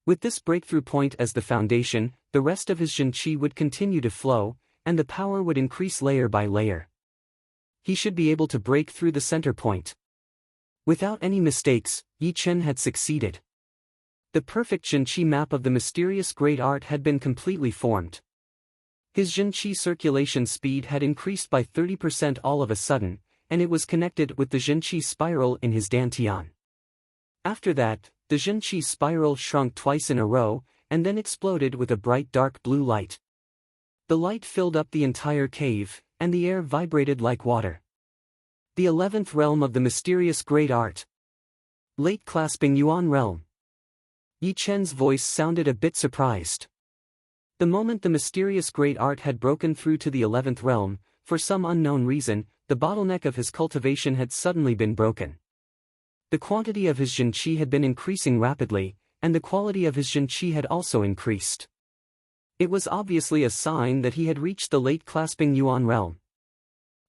With this breakthrough point as the foundation, the rest of his Jin Qi would continue to flow, and the power would increase layer by layer. He should be able to break through the center point. Without any mistakes, Yi Chen had succeeded. The perfect Jin Qi map of the mysterious great art had been completely formed. His Jin Qi circulation speed had increased by 30% all of a sudden, and it was connected with the Jin Qi spiral in his dantian. After that, the Jin Qi spiral shrunk twice in a row, and then exploded with a bright dark blue light. The light filled up the entire cave, and the air vibrated like water. The 11th realm of the mysterious great art. Late clasping Yuan realm. Yi Chen's voice sounded a bit surprised. The moment the mysterious great art had broken through to the 11th realm, for some unknown reason, the bottleneck of his cultivation had suddenly been broken. The quantity of his Jin Qi had been increasing rapidly, and the quality of his Jin Qi had also increased. It was obviously a sign that he had reached the late clasping Yuan realm.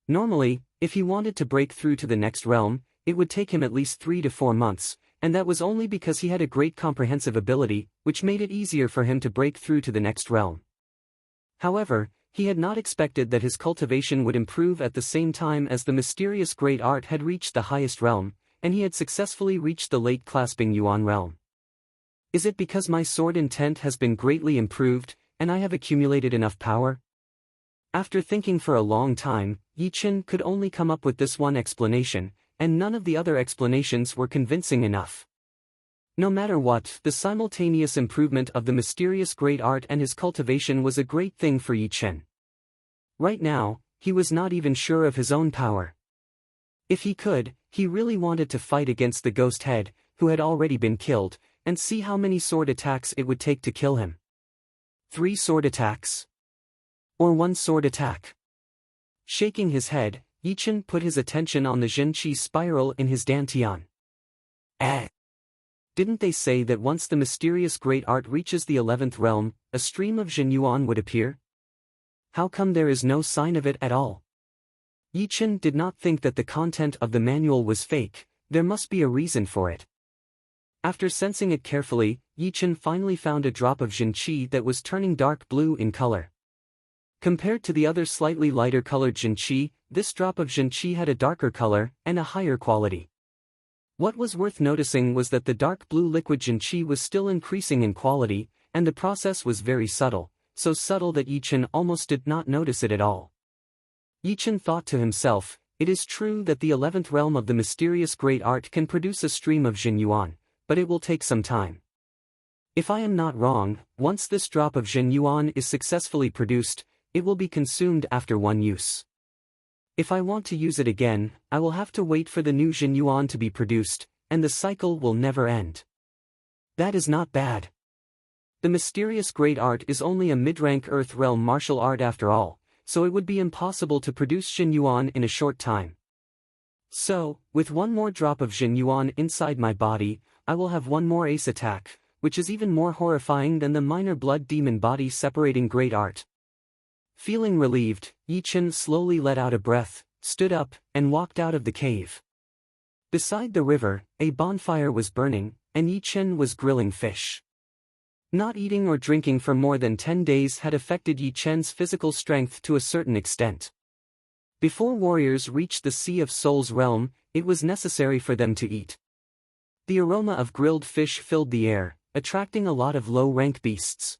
Normally, if he wanted to break through to the next realm, it would take him at least 3 to 4 months, and that was only because he had a great comprehensive ability, which made it easier for him to break through to the next realm. However, he had not expected that his cultivation would improve at the same time as the mysterious great art had reached the highest realm, and he had successfully reached the late clasping Yuan realm. Is it because my sword intent has been greatly improved, and I have accumulated enough power? After thinking for a long time, Yi Chen could only come up with this one explanation, and none of the other explanations were convincing enough. No matter what, the simultaneous improvement of the mysterious great art and his cultivation was a great thing for Yi Chen. Right now, he was not even sure of his own power. If he could, he really wanted to fight against the ghost head, who had already been killed, and see how many sword attacks it would take to kill him. 3 sword attacks? Or 1 sword attack? Shaking his head, Yi Chen put his attention on the Zhenqi spiral in his dantian. Didn't they say that once the mysterious great art reaches the 11th realm, a stream of Zhenyuan would appear? How come there is no sign of it at all? Yi Chen did not think that the content of the manual was fake, there must be a reason for it. After sensing it carefully, Yi Chen finally found a drop of Zhenqi that was turning dark blue in color. Compared to the other slightly lighter colored Zhenqi, this drop of Zhenqi had a darker color, and a higher quality. What was worth noticing was that the dark blue liquid Zhenqi was still increasing in quality, and the process was very subtle, so subtle that Yi Chen almost did not notice it at all. Yi Chen thought to himself, it is true that the 11th realm of the mysterious great art can produce a stream of Zhenyuan, but it will take some time. If I am not wrong, once this drop of Zhenyuan is successfully produced, it will be consumed after one use. If I want to use it again, I will have to wait for the new Zhenyuan to be produced, and the cycle will never end. That is not bad. The mysterious great art is only a mid-rank Earth realm martial art after all, so it would be impossible to produce Zhenyuan in a short time. So, with one more drop of Zhenyuan inside my body, I will have one more ace attack, which is even more horrifying than the minor blood demon body separating great art. Feeling relieved, Yi Chen slowly let out a breath, stood up, and walked out of the cave. Beside the river, a bonfire was burning, and Yi Chen was grilling fish. Not eating or drinking for more than 10 days had affected Yi Chen's physical strength to a certain extent. Before warriors reached the Sea of Souls realm, it was necessary for them to eat. The aroma of grilled fish filled the air, attracting a lot of low-rank beasts.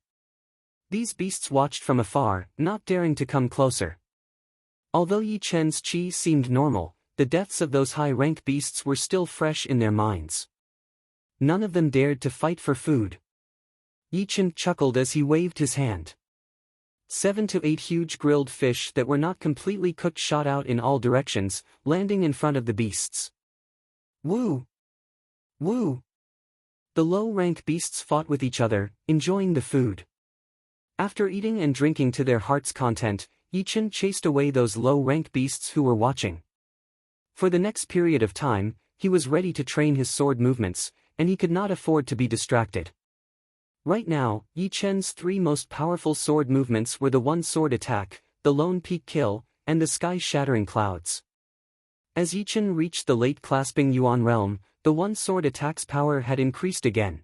These beasts watched from afar, not daring to come closer. Although Yi Chen's qi seemed normal, the deaths of those high-rank beasts were still fresh in their minds. None of them dared to fight for food. Yi Chen chuckled as he waved his hand. 7 to 8 huge grilled fish that were not completely cooked shot out in all directions, landing in front of the beasts. Woo! Woo! The low-rank beasts fought with each other, enjoying the food. After eating and drinking to their heart's content, Yi Chen chased away those low-rank beasts who were watching. For the next period of time, he was ready to train his sword movements, and he could not afford to be distracted. Right now, Yi Chen's 3 most powerful sword movements were the one-sword attack, the lone peak kill, and the sky-shattering clouds. As Yi Chen reached the late clasping Yuan realm, the one-sword attack's power had increased again.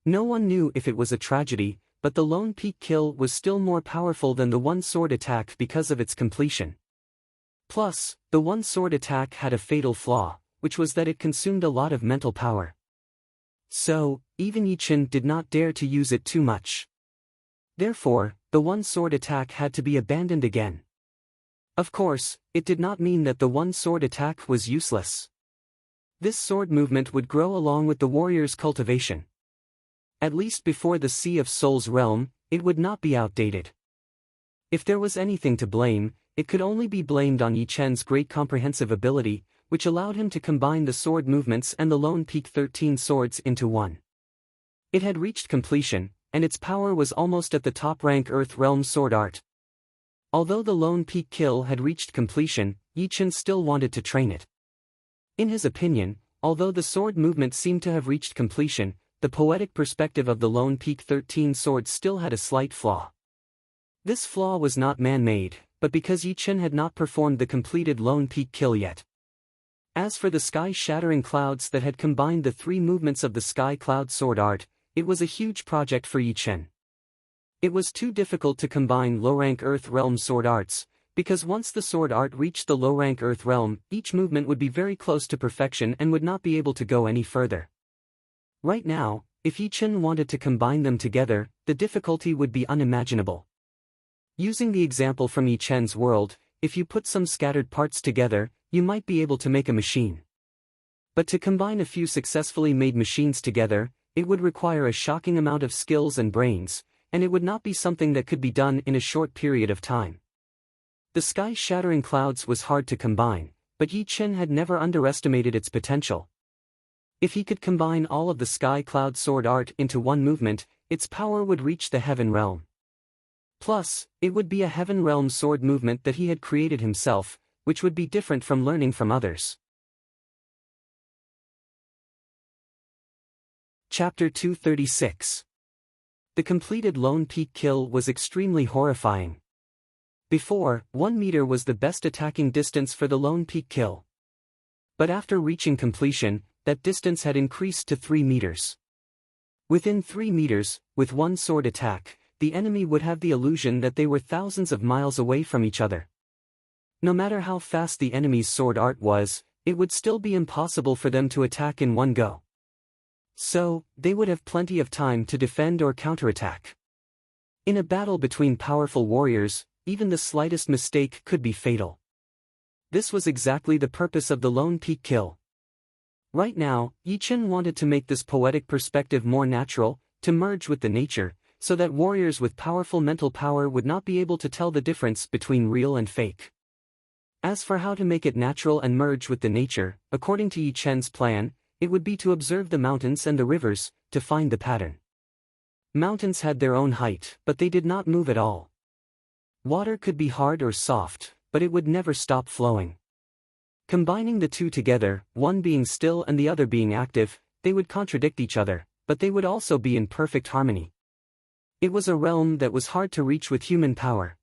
No one knew if it was a tragedy, but the lone peak kill was still more powerful than the one-sword attack because of its completion. Plus, the one-sword attack had a fatal flaw, which was that it consumed a lot of mental power. So, even Yi Chen did not dare to use it too much. Therefore, the one-sword attack had to be abandoned again. Of course, it did not mean that the one-sword attack was useless. This sword movement would grow along with the warrior's cultivation. At least before the Sea of Souls realm, it would not be outdated. If there was anything to blame, it could only be blamed on Yi Chen's great comprehensive ability, which allowed him to combine the sword movements and the lone peak 13 swords into one. It had reached completion, and its power was almost at the top rank Earth realm sword art. Although the lone peak kill had reached completion, Yi Chen still wanted to train it. In his opinion, although the sword movement seemed to have reached completion, the poetic perspective of the lone peak 13 sword still had a slight flaw. This flaw was not man-made, but because Yi Chen had not performed the completed lone peak kill yet. As for the sky-shattering clouds that had combined the 3 movements of the sky cloud sword art, it was a huge project for Yi Chen. It was too difficult to combine low-rank Earth realm sword arts, because once the sword art reached the low-rank Earth realm, each movement would be very close to perfection and would not be able to go any further. Right now, if Yi Chen wanted to combine them together, the difficulty would be unimaginable. Using the example from Yi Chen's world, if you put some scattered parts together, you might be able to make a machine. But to combine a few successfully made machines together, it would require a shocking amount of skills and brains, and it would not be something that could be done in a short period of time. The sky-shattering clouds was hard to combine, but Yi Chen had never underestimated its potential. If he could combine all of the sky cloud sword art into one movement, its power would reach the heaven realm. Plus, it would be a heaven realm sword movement that he had created himself, which would be different from learning from others. Chapter 236. The completed Lone Peak kill was extremely horrifying. Before, 1 meter was the best attacking distance for the Lone Peak kill. But after reaching completion, that distance had increased to 3 meters. Within 3 meters, with one sword attack, the enemy would have the illusion that they were thousands of miles away from each other. No matter how fast the enemy's sword art was, it would still be impossible for them to attack in one go. So, they would have plenty of time to defend or counterattack. In a battle between powerful warriors, even the slightest mistake could be fatal. This was exactly the purpose of the Lone Peak kill. Right now, Yi Chen wanted to make this poetic perspective more natural, to merge with the nature, so that warriors with powerful mental power would not be able to tell the difference between real and fake. As for how to make it natural and merge with the nature, according to Yi Chen's plan, it would be to observe the mountains and the rivers, to find the pattern. Mountains had their own height, but they did not move at all. Water could be hard or soft, but it would never stop flowing. Combining the two together, one being still and the other being active, they would contradict each other, but they would also be in perfect harmony. It was a realm that was hard to reach with human power.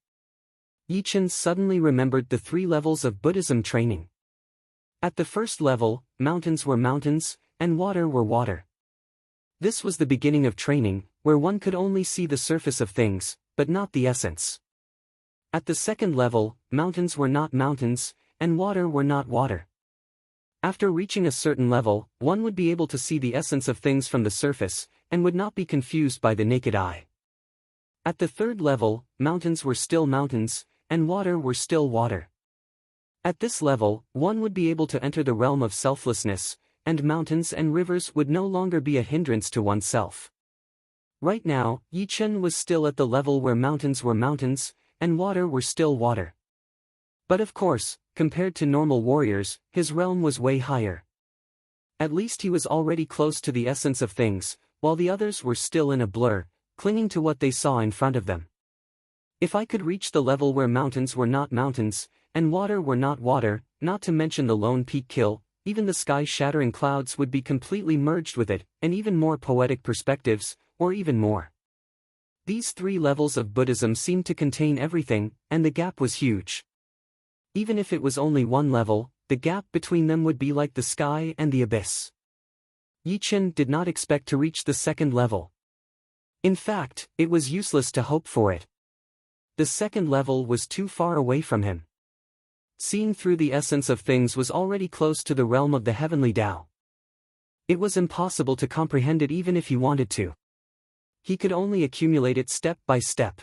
Yi Chen suddenly remembered the 3 levels of Buddhism training. At the first level, mountains were mountains, and water were water. This was the beginning of training, where one could only see the surface of things, but not the essence. At the second level, mountains were not mountains, and water were not water. After reaching a certain level, one would be able to see the essence of things from the surface, and would not be confused by the naked eye. At the third level, mountains were still mountains, and water were still water. At this level, one would be able to enter the realm of selflessness, and mountains and rivers would no longer be a hindrance to oneself. Right now, Yi Chen was still at the level where mountains were mountains, and water were still water. But of course, compared to normal warriors, his realm was way higher. At least he was already close to the essence of things, while the others were still in a blur, clinging to what they saw in front of them. If I could reach the level where mountains were not mountains, and water were not water, not to mention the Lone Peak kill, even the sky-shattering clouds would be completely merged with it, and even more poetic perspectives, or even more. These 3 levels of Buddhism seemed to contain everything, and the gap was huge. Even if it was only one level, the gap between them would be like the sky and the abyss. Yi Chen did not expect to reach the second level. In fact, it was useless to hope for it. The second level was too far away from him. Seeing through the essence of things was already close to the realm of the heavenly Tao. It was impossible to comprehend it even if he wanted to. He could only accumulate it step by step.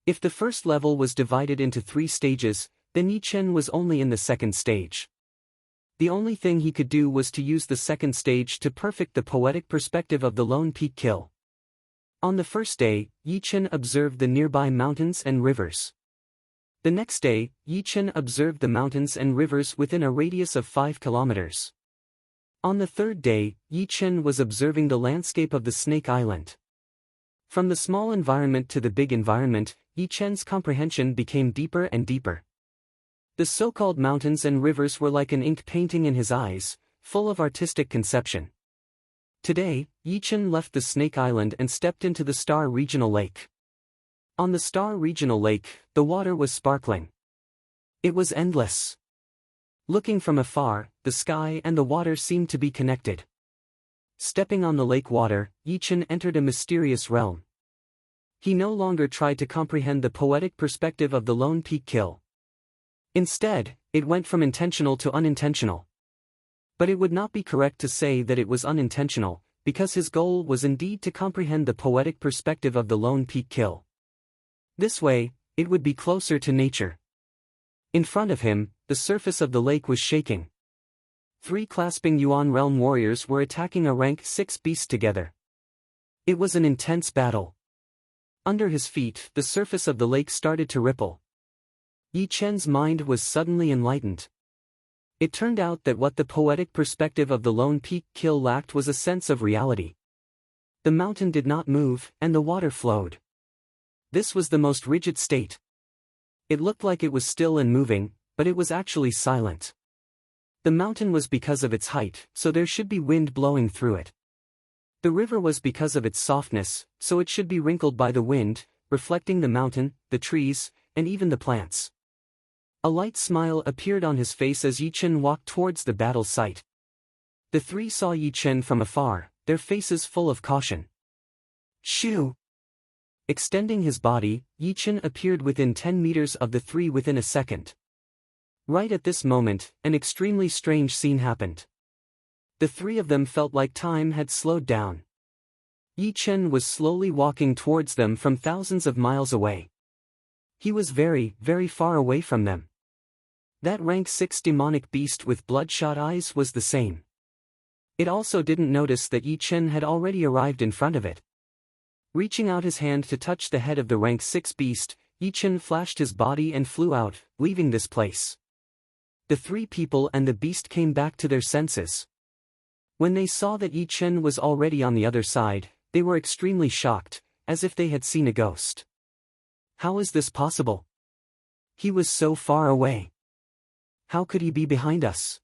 If the first level was divided into 3 stages, then Yi Chen was only in the second stage. The only thing he could do was to use the second stage to perfect the poetic perspective of the Lone Peak kill. On the first day, Yi Chen observed the nearby mountains and rivers. The next day, Yi Chen observed the mountains and rivers within a radius of 5 kilometers. On the third day, Yi Chen was observing the landscape of the Snake Island. From the small environment to the big environment, Yi Chen's comprehension became deeper and deeper. The so-called mountains and rivers were like an ink painting in his eyes, full of artistic conception. Today, Yi Chen left the Snake Island and stepped into the Star Regional Lake. On the Star Regional Lake, the water was sparkling. It was endless. Looking from afar, the sky and the water seemed to be connected. Stepping on the lake water, Yi Chen entered a mysterious realm. He no longer tried to comprehend the poetic perspective of the Lone Peak kill. Instead, it went from intentional to unintentional. But it would not be correct to say that it was unintentional, because his goal was indeed to comprehend the poetic perspective of the Lone Peak Kill. This way, it would be closer to nature. In front of him, the surface of the lake was shaking. 3 clasping Yuan realm warriors were attacking a rank 6 beast together. It was an intense battle. Under his feet, the surface of the lake started to ripple. Yi Chen's mind was suddenly enlightened. It turned out that what the poetic perspective of the Lone Peak Kill lacked was a sense of reality. The mountain did not move, and the water flowed. This was the most rigid state. It looked like it was still and moving, but it was actually silent. The mountain was because of its height, so there should be wind blowing through it. The river was because of its softness, so it should be wrinkled by the wind, reflecting the mountain, the trees, and even the plants. A light smile appeared on his face as Yi Chen walked towards the battle site. The 3 saw Yi Chen from afar, their faces full of caution. Shoo! Extending his body, Yi Chen appeared within 10 meters of the 3 within a second. Right at this moment, an extremely strange scene happened. The 3 of them felt like time had slowed down. Yi Chen was slowly walking towards them from thousands of miles away. He was very, very far away from them. That rank 6 demonic beast with bloodshot eyes was the same. It also didn't notice that Yi Chen had already arrived in front of it. Reaching out his hand to touch the head of the rank 6 beast, Yi Chen flashed his body and flew out, leaving this place. The 3 people and the beast came back to their senses. When they saw that Yi Chen was already on the other side, they were extremely shocked, as if they had seen a ghost. How is this possible? He was so far away. How could he be behind us?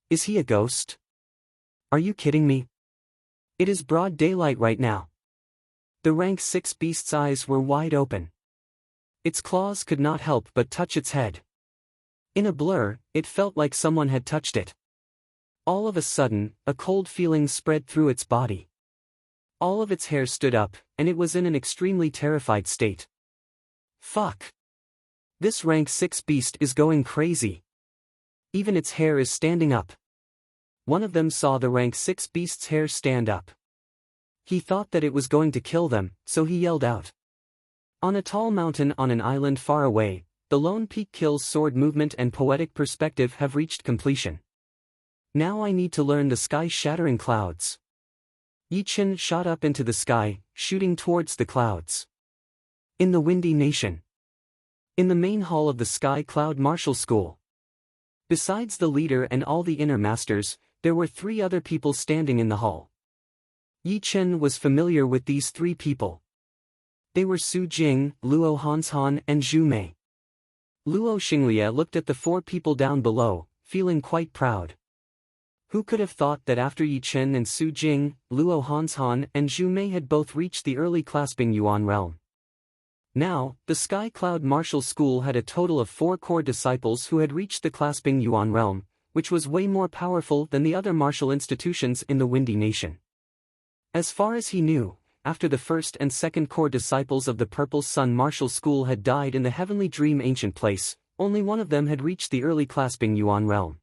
Is he a ghost? Are you kidding me? It is broad daylight right now. The rank 6 beast's eyes were wide open. Its claws could not help but touch its head. In a blur, it felt like someone had touched it. All of a sudden, a cold feeling spread through its body. All of its hair stood up, and it was in an extremely terrified state. Fuck! This rank 6 beast is going crazy. Even its hair is standing up. One of them saw the rank 6 beast's hair stand up. He thought that it was going to kill them, so he yelled out. On a tall mountain on an island far away, the Lone Peak Kill's sword movement and poetic perspective have reached completion. Now I need to learn the sky-shattering clouds. Yi Chen shot up into the sky, shooting towards the clouds. In the Windy Nation. In the main hall of the Sky Cloud Martial School. Besides the leader and all the inner masters, there were 3 other people standing in the hall. Yi Chen was familiar with these 3 people. They were Su Jing, Luo Hanshan and Zhu Mei. Luo Xinglie looked at the 4 people down below, feeling quite proud. Who could have thought that after Yi Chen and Su Jing, Luo Hanshan and Zhu Mei had both reached the early clasping Yuan realm? Now, the Sky Cloud Martial School had a total of 4 core disciples who had reached the clasping Yuan realm, which was way more powerful than the other martial institutions in the Windy Nation. As far as he knew, after the first and second core disciples of the Purple Sun Martial School had died in the Heavenly Dream Ancient Place, only one of them had reached the early clasping Yuan realm.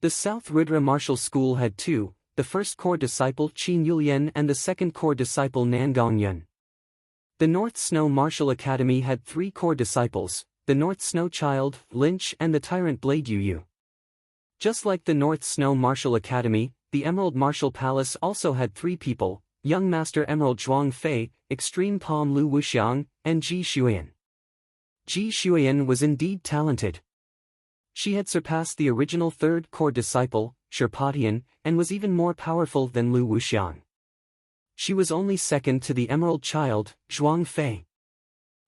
The South Rudra Martial School had 2, the first core disciple Qin Yulian and the second core disciple Nangong Yun. The North Snow Martial Academy had 3 core disciples, the North Snow Child, Lynch and the Tyrant Blade Yu. Just like the North Snow Martial Academy, the Emerald Martial Palace also had 3 people, Young Master Emerald Zhuang Fei, Extreme Palm Lu Wuxiang, and Ji Xuyan. Ji Xuyan was indeed talented. She had surpassed the original 3rd core disciple, Sherpatian, and was even more powerful than Lu Wuxiang. She was only second to the Emerald Child, Zhuang Fei.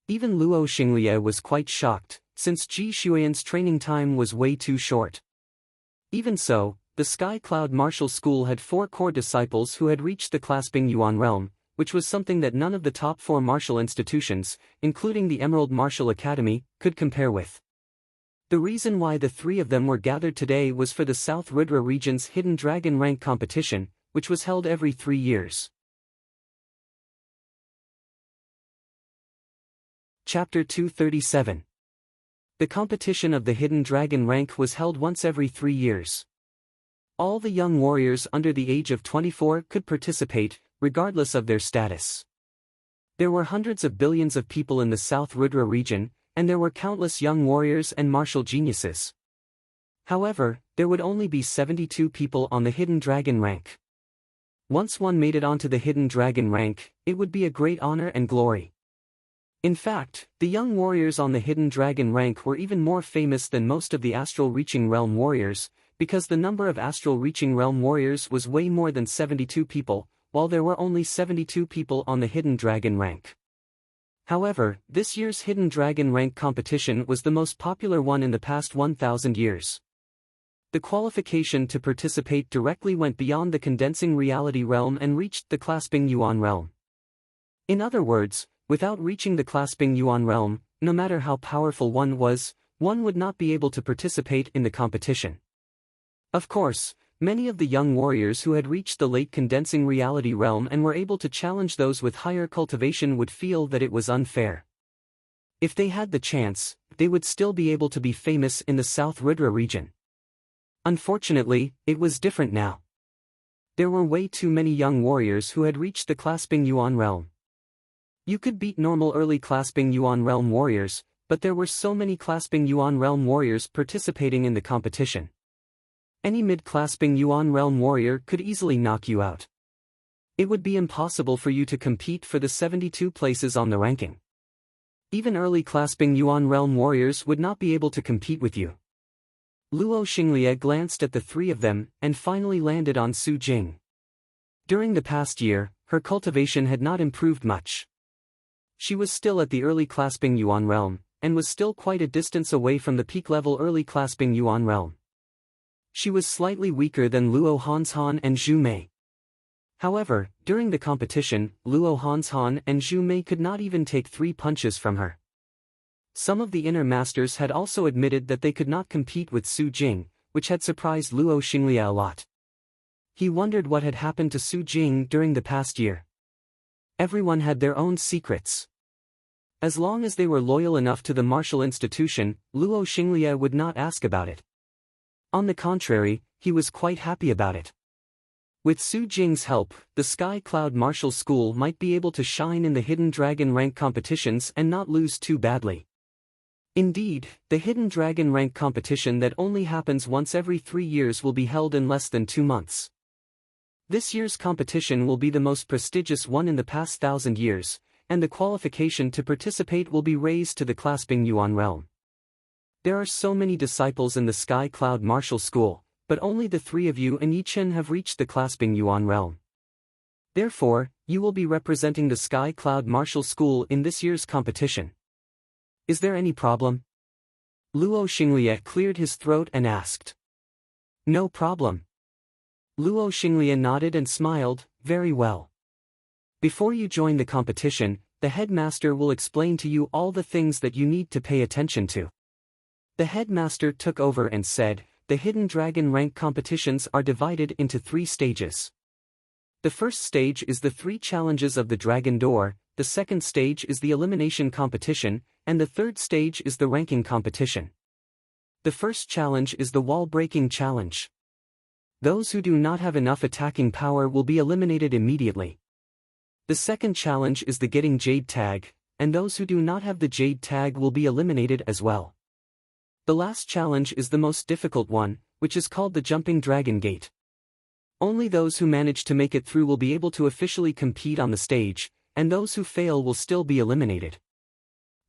Even Luo Xinglie was quite shocked, since Ji Xuyan's training time was way too short. Even so, the Sky Cloud Martial School had 4 core disciples who had reached the clasping Yuan realm, which was something that none of the top 4 martial institutions, including the Emerald Martial Academy, could compare with. The reason why the 3 of them were gathered today was for the South Rudra region's Hidden Dragon Rank competition, which was held every 3 years. Chapter 237. The competition of the Hidden Dragon Rank was held once every 3 years. all the young warriors under the age of 24 could participate, regardless of their status. There were hundreds of billions of people in the South Rudra region, and there were countless young warriors and martial geniuses. However, there would only be 72 people on the Hidden Dragon rank. Once one made it onto the Hidden Dragon rank, it would be a great honor and glory. In fact, the young warriors on the Hidden Dragon rank were even more famous than most of the Astral Reaching Realm warriors, because the number of Astral Reaching Realm warriors was way more than 72 people, while there were only 72 people on the Hidden Dragon rank. However, this year's Hidden Dragon rank competition was the most popular one in the past 1,000 years. The qualification to participate directly went beyond the Condensing Reality realm and reached the Clasping Yuan realm. In other words, without reaching the Clasping Yuan realm, no matter how powerful one was, one would not be able to participate in the competition. Of course, many of the young warriors who had reached the late Condensing Reality realm and were able to challenge those with higher cultivation would feel that it was unfair. If they had the chance, they would still be able to be famous in the South Rudra region. Unfortunately, it was different now. There were way too many young warriors who had reached the Clasping Yuan realm. You could beat normal early Clasping Yuan realm warriors, but there were so many Clasping Yuan realm warriors participating in the competition. Any mid-Clasping Yuan realm warrior could easily knock you out. It would be impossible for you to compete for the 72 places on the ranking. Even early Clasping Yuan realm warriors would not be able to compete with you. Luo Xinglie glanced at the three of them and finally landed on Su Jing. During the past year, her cultivation had not improved much. She was still at the early Clasping Yuan realm, and was still quite a distance away from the peak-level early Clasping Yuan realm. She was slightly weaker than Luo Hanshan and Zhu Mei. However, during the competition, Luo Hanshan and Zhu Mei could not even take 3 punches from her. Some of the inner masters had also admitted that they could not compete with Su Jing, which had surprised Luo Xinglie a lot. He wondered what had happened to Su Jing during the past year. Everyone had their own secrets. As long as they were loyal enough to the martial institution, Luo Xinglie would not ask about it. On the contrary, he was quite happy about it. With Su Jing's help, the Sky Cloud Martial School might be able to shine in the Hidden Dragon rank competitions and not lose too badly. Indeed, the Hidden Dragon rank competition that only happens once every 3 years will be held in less than 2 months. This year's competition will be the most prestigious one in the past 1,000 years, and the qualification to participate will be raised to the Clasping Yuan realm. There are so many disciples in the Sky Cloud Martial School, but only the 3 of you and Yichen have reached the Clasping Yuan realm. Therefore, you will be representing the Sky Cloud Martial School in this year's competition. Is there any problem? Luo Xinglie cleared his throat and asked. No problem. Luo Xinglie nodded and smiled, very well. Before you join the competition, the headmaster will explain to you all the things that you need to pay attention to. The headmaster took over and said, the Hidden Dragon rank competitions are divided into 3 stages. The first stage is the 3 challenges of the Dragon Door, the second stage is the elimination competition, and the third stage is the ranking competition. The first challenge is the wall-breaking challenge. Those who do not have enough attacking power will be eliminated immediately. The second challenge is the Getting Jade Tag, and those who do not have the Jade Tag will be eliminated as well. The last challenge is the most difficult one, which is called the Jumping Dragon Gate. Only those who manage to make it through will be able to officially compete on the stage, and those who fail will still be eliminated.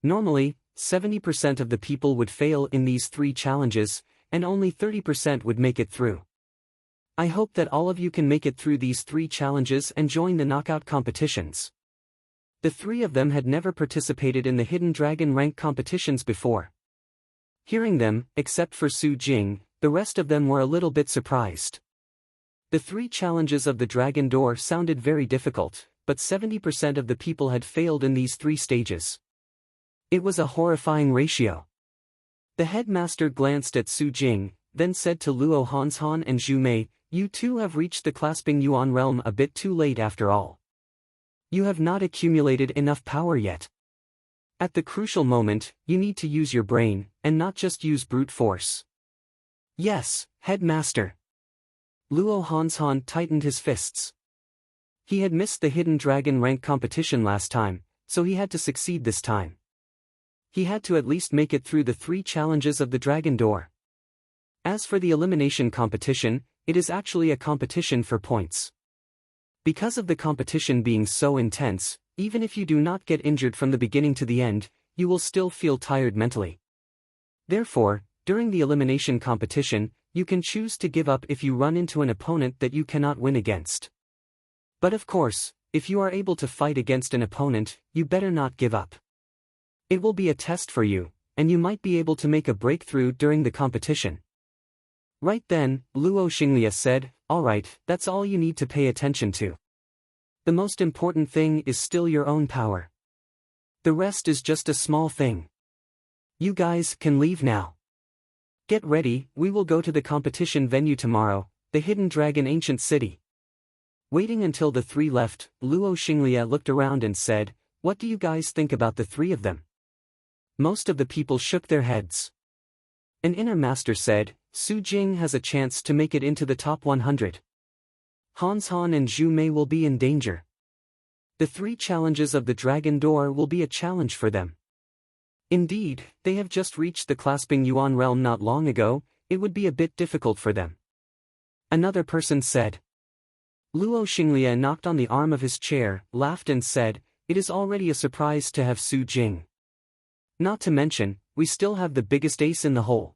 Normally, 70% of the people would fail in these 3 challenges, and only 30% would make it through. I hope that all of you can make it through these 3 challenges and join the knockout competitions. The 3 of them had never participated in the Hidden Dragon rank competitions before. Hearing them, except for Su Jing, the rest of them were a little bit surprised. The 3 challenges of the Dragon Door sounded very difficult, but 70% of the people had failed in these 3 stages. It was a horrifying ratio. The headmaster glanced at Su Jing, then said to Luo Hanshan and Zhu Mei, you two have reached the Clasping Yuan realm a bit too late after all. You have not accumulated enough power yet. At the crucial moment, you need to use your brain, and not just use brute force. Yes, headmaster. Luo Hanshan tightened his fists. He had missed the hidden dragon rank competition last time, so he had to succeed this time. He had to at least make it through the 3 challenges of the dragon door. As for the elimination competition, it is actually a competition for points. Because of the competition being so intense, even if you do not get injured from the beginning to the end, you will still feel tired mentally. Therefore, during the elimination competition, you can choose to give up if you run into an opponent that you cannot win against. But of course, if you are able to fight against an opponent, you better not give up. It will be a test for you, and you might be able to make a breakthrough during the competition. Right then, Luo Xinglia said, "Alright, that's all you need to pay attention to. The most important thing is still your own power. The rest is just a small thing. You guys can leave now. Get ready, we will go to the competition venue tomorrow, the Hidden Dragon Ancient City." Waiting until the 3 left, Luo Xinglia looked around and said, "What do you guys think about the 3 of them?" Most of the people shook their heads. An inner master said, "Su Jing has a chance to make it into the top 100. Hans Han and Zhu Mei will be in danger. The 3 challenges of the Dragon Door will be a challenge for them. Indeed, they have just reached the Clasping Yuan realm not long ago, it would be a bit difficult for them." Another person said. Luo Xinglia knocked on the arm of his chair, laughed and said, "It is already a surprise to have Su Jing. Not to mention, we still have the biggest ace in the hole.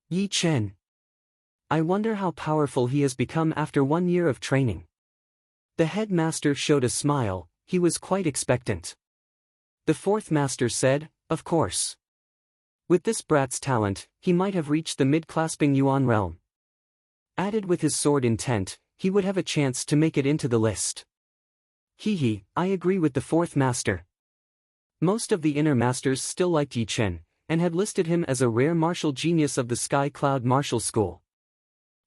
Yi Chen. I wonder how powerful he has become after 1 year of training." The headmaster showed a smile, he was quite expectant. The 4th master said, "Of course. With this brat's talent, he might have reached the mid-clasping Yuan realm. Added with his sword intent, he would have a chance to make it into the list." Hee, I agree with the 4th master. Most of the inner masters still liked Yi Chen, and had listed him as a rare martial genius of the Sky Cloud Martial School.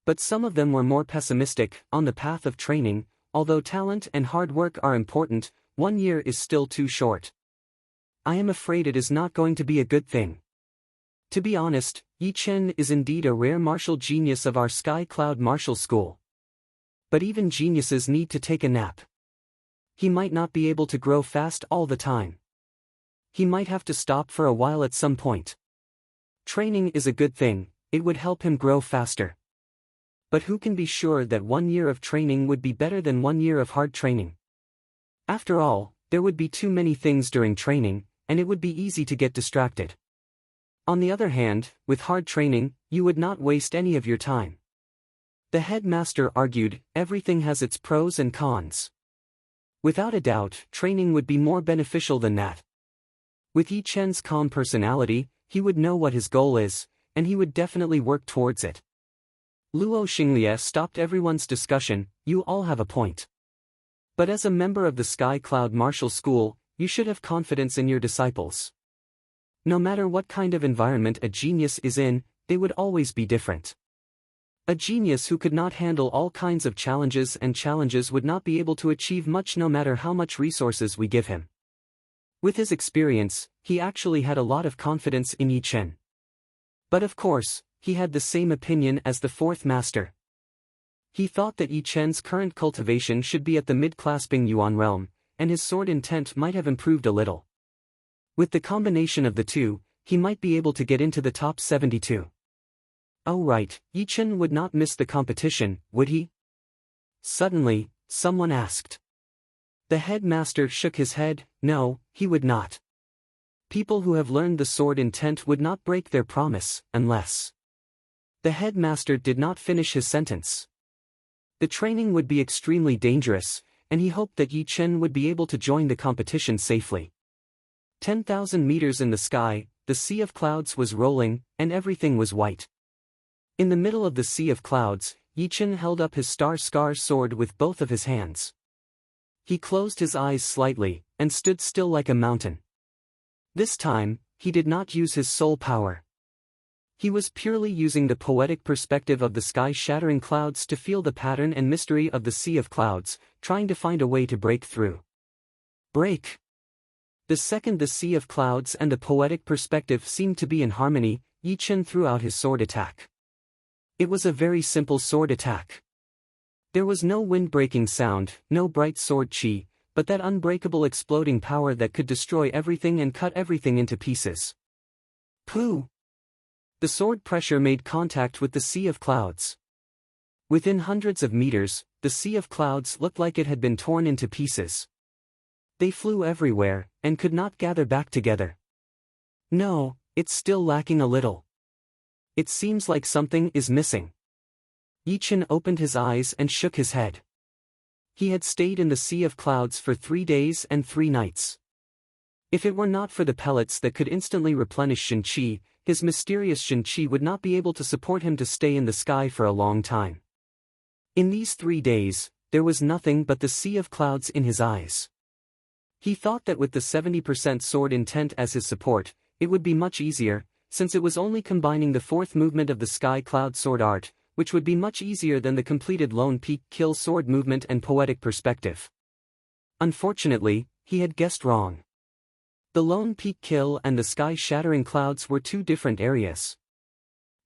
But some of them were more pessimistic. On the path of training, although talent and hard work are important, 1 year is still too short. I am afraid it is not going to be a good thing. To be honest, Yi Chen is indeed a rare martial genius of our Sky Cloud Martial School. But even geniuses need to take a nap. He might not be able to grow fast all the time. He might have to stop for a while at some point. Training is a good thing, it would help him grow faster. But who can be sure that 1 year of training would be better than 1 year of hard training? After all, there would be too many things during training, and it would be easy to get distracted. On the other hand, with hard training, you would not waste any of your time. The headmaster argued, everything has its pros and cons. Without a doubt, training would be more beneficial than that. With Yi Chen's calm personality, he would know what his goal is, and he would definitely work towards it. Luo Xinglia stopped everyone's discussion, "You all have a point. But as a member of the Sky Cloud Martial School, you should have confidence in your disciples. No matter what kind of environment a genius is in, they would always be different. A genius who could not handle all kinds of challenges would not be able to achieve much no matter how much resources we give him." With his experience, he actually had a lot of confidence in Yi Chen. But of course, he had the same opinion as the 4th master. He thought that Yi Chen's current cultivation should be at the mid-clasping Yuan realm, and his sword intent might have improved a little. With the combination of the 2, he might be able to get into the top 72. Oh right, Yi Chen would not miss the competition, would he? Suddenly, someone asked. The headmaster shook his head, no, he would not. People who have learned the sword intent would not break their promise, unless... The headmaster did not finish his sentence. The training would be extremely dangerous, and he hoped that Yi Chen would be able to join the competition safely. 10,000 meters in the sky, the sea of clouds was rolling, and everything was white. In the middle of the sea of clouds, Yi Chen held up his star-scar sword with both of his hands. He closed his eyes slightly, and stood still like a mountain. This time, he did not use his soul power. He was purely using the poetic perspective of the sky-shattering clouds to feel the pattern and mystery of the sea of clouds, trying to find a way to break through. Break! The second the sea of clouds and the poetic perspective seemed to be in harmony, Yi Chen threw out his sword attack. It was a very simple sword attack. There was no wind-breaking sound, no bright sword chi, but that unbreakable exploding power that could destroy everything and cut everything into pieces. Pooh! The sword pressure made contact with the sea of clouds. Within hundreds of meters, the sea of clouds looked like it had been torn into pieces. They flew everywhere, and could not gather back together. No, it's still lacking a little. It seems like something is missing. Yichen opened his eyes and shook his head. He had stayed in the sea of clouds for 3 days and 3 nights. If it were not for the pellets that could instantly replenish Shin Qi, his mysterious Shin Qi would not be able to support him to stay in the sky for a long time. In these 3 days, there was nothing but the sea of clouds in his eyes. He thought that with the 70% sword intent as his support, it would be much easier, since it was only combining the 4th movement of the Sky Cloud Sword Art, which would be much easier than the completed Lone Peak Kill sword movement and poetic perspective. Unfortunately, he had guessed wrong. The Lone Peak Kill and the Sky-Shattering Clouds were 2 different areas.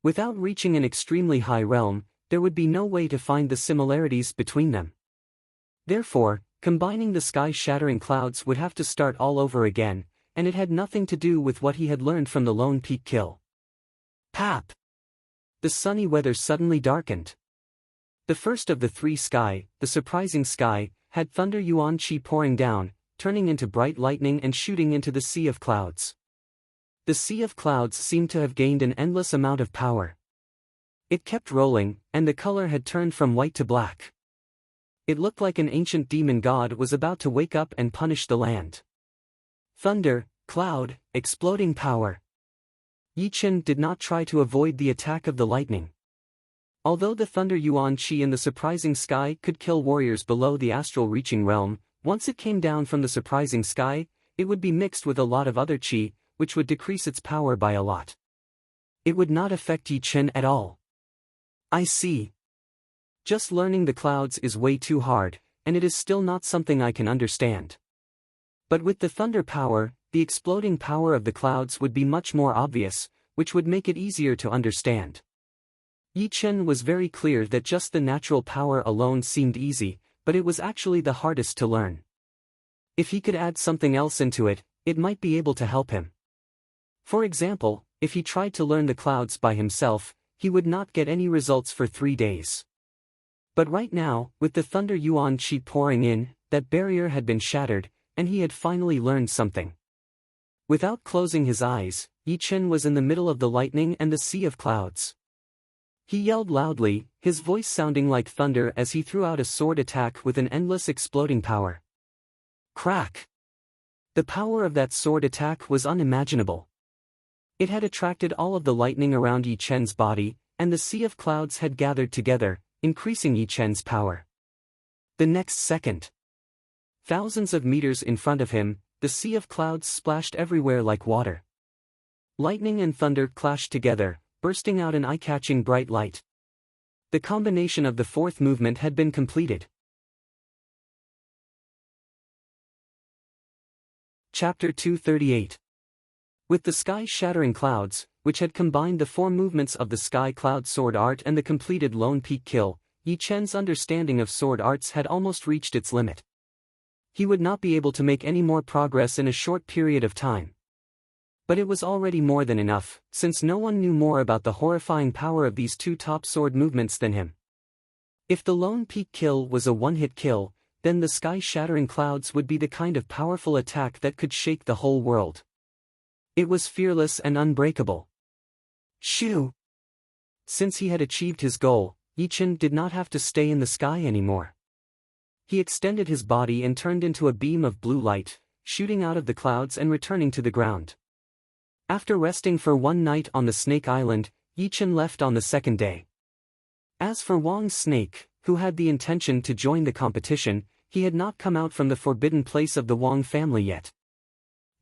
Without reaching an extremely high realm, there would be no way to find the similarities between them. Therefore, combining the Sky-Shattering Clouds would have to start all over again, and it had nothing to do with what he had learned from the Lone Peak Kill. Pap! The sunny weather suddenly darkened. The first of the 3 sky, the surprising sky, had thunder yuan qi pouring down, turning into bright lightning and shooting into the sea of clouds. The sea of clouds seemed to have gained an endless amount of power. It kept rolling, and the color had turned from white to black. It looked like an ancient demon god was about to wake up and punish the land. Thunder, cloud, exploding power. Yichen did not try to avoid the attack of the lightning. Although the thunder yuan qi in the surprising sky could kill warriors below the astral reaching realm, once it came down from the surprising sky, it would be mixed with a lot of other qi, which would decrease its power by a lot. It would not affect Yichen at all. I see. Just learning the clouds is way too hard, and it is still not something I can understand. But with the thunder power, the exploding power of the clouds would be much more obvious, which would make it easier to understand. Yichen was very clear that just the natural power alone seemed easy, but it was actually the hardest to learn. If he could add something else into it, it might be able to help him. For example, if he tried to learn the clouds by himself, he would not get any results for 3 days. But right now, with the thunder yuan qi pouring in, that barrier had been shattered, and he had finally learned something. Without closing his eyes, Yichen was in the middle of the lightning and the sea of clouds. He yelled loudly, his voice sounding like thunder as he threw out a sword attack with an endless exploding power. Crack! The power of that sword attack was unimaginable. It had attracted all of the lightning around Yichen's body, and the sea of clouds had gathered together, increasing Yichen's power. The next second, thousands of meters in front of him, the sea of clouds splashed everywhere like water. Lightning and thunder clashed together, bursting out an eye-catching bright light. The combination of the 4th movement had been completed. Chapter 238. With the sky-shattering clouds, which had combined the 4 movements of the Sky Cloud Sword Art and the completed Lone Peak Kill, Yichen's understanding of sword arts had almost reached its limit. He would not be able to make any more progress in a short period of time. But it was already more than enough, since no one knew more about the horrifying power of these 2 top sword movements than him. If the Lone Peak Kill was a one-hit kill, then the Sky-Shattering Clouds would be the kind of powerful attack that could shake the whole world. It was fearless and unbreakable. Shoo! Since he had achieved his goal, Yichen did not have to stay in the sky anymore. He extended his body and turned into a beam of blue light, shooting out of the clouds and returning to the ground. After resting for 1 night on the Snake Island, Yichen left on the 2nd day. As for Wang's snake, who had the intention to join the competition, he had not come out from the forbidden place of the Wang family yet.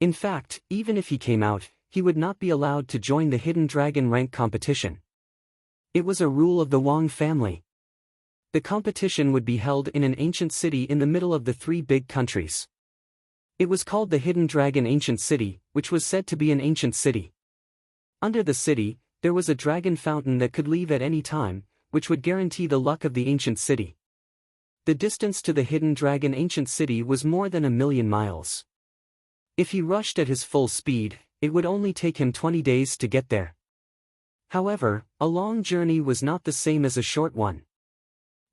In fact, even if he came out, he would not be allowed to join the Hidden Dragon rank competition. It was a rule of the Wang family. The competition would be held in an ancient city in the middle of the 3 big countries. It was called the Hidden Dragon Ancient City, which was said to be an ancient city. Under the city, there was a dragon fountain that could leave at any time, which would guarantee the luck of the ancient city. The distance to the hidden dragon ancient city was more than 1,000,000 miles. If he rushed at his full speed, it would only take him 20 days to get there. However, a long journey was not the same as a short one.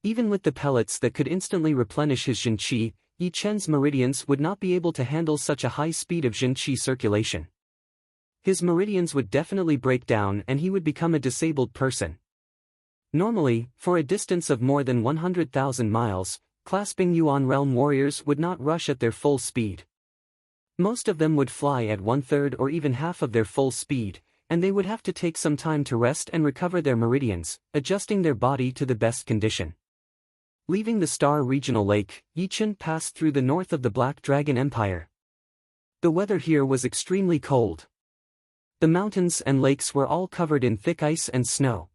Even with the pellets that could instantly replenish his Jinqi, Yi Chen's meridians would not be able to handle such a high speed of Jinqi circulation. His meridians would definitely break down and he would become a disabled person. Normally, for a distance of more than 100,000 miles, clasping Yuan realm warriors would not rush at their full speed. Most of them would fly at 1/3 or even half of their full speed, and they would have to take some time to rest and recover their meridians, adjusting their body to the best condition. Leaving the Star Regional Lake, Yi Chen passed through the north of the Black Dragon Empire. The weather here was extremely cold. The mountains and lakes were all covered in thick ice and snow.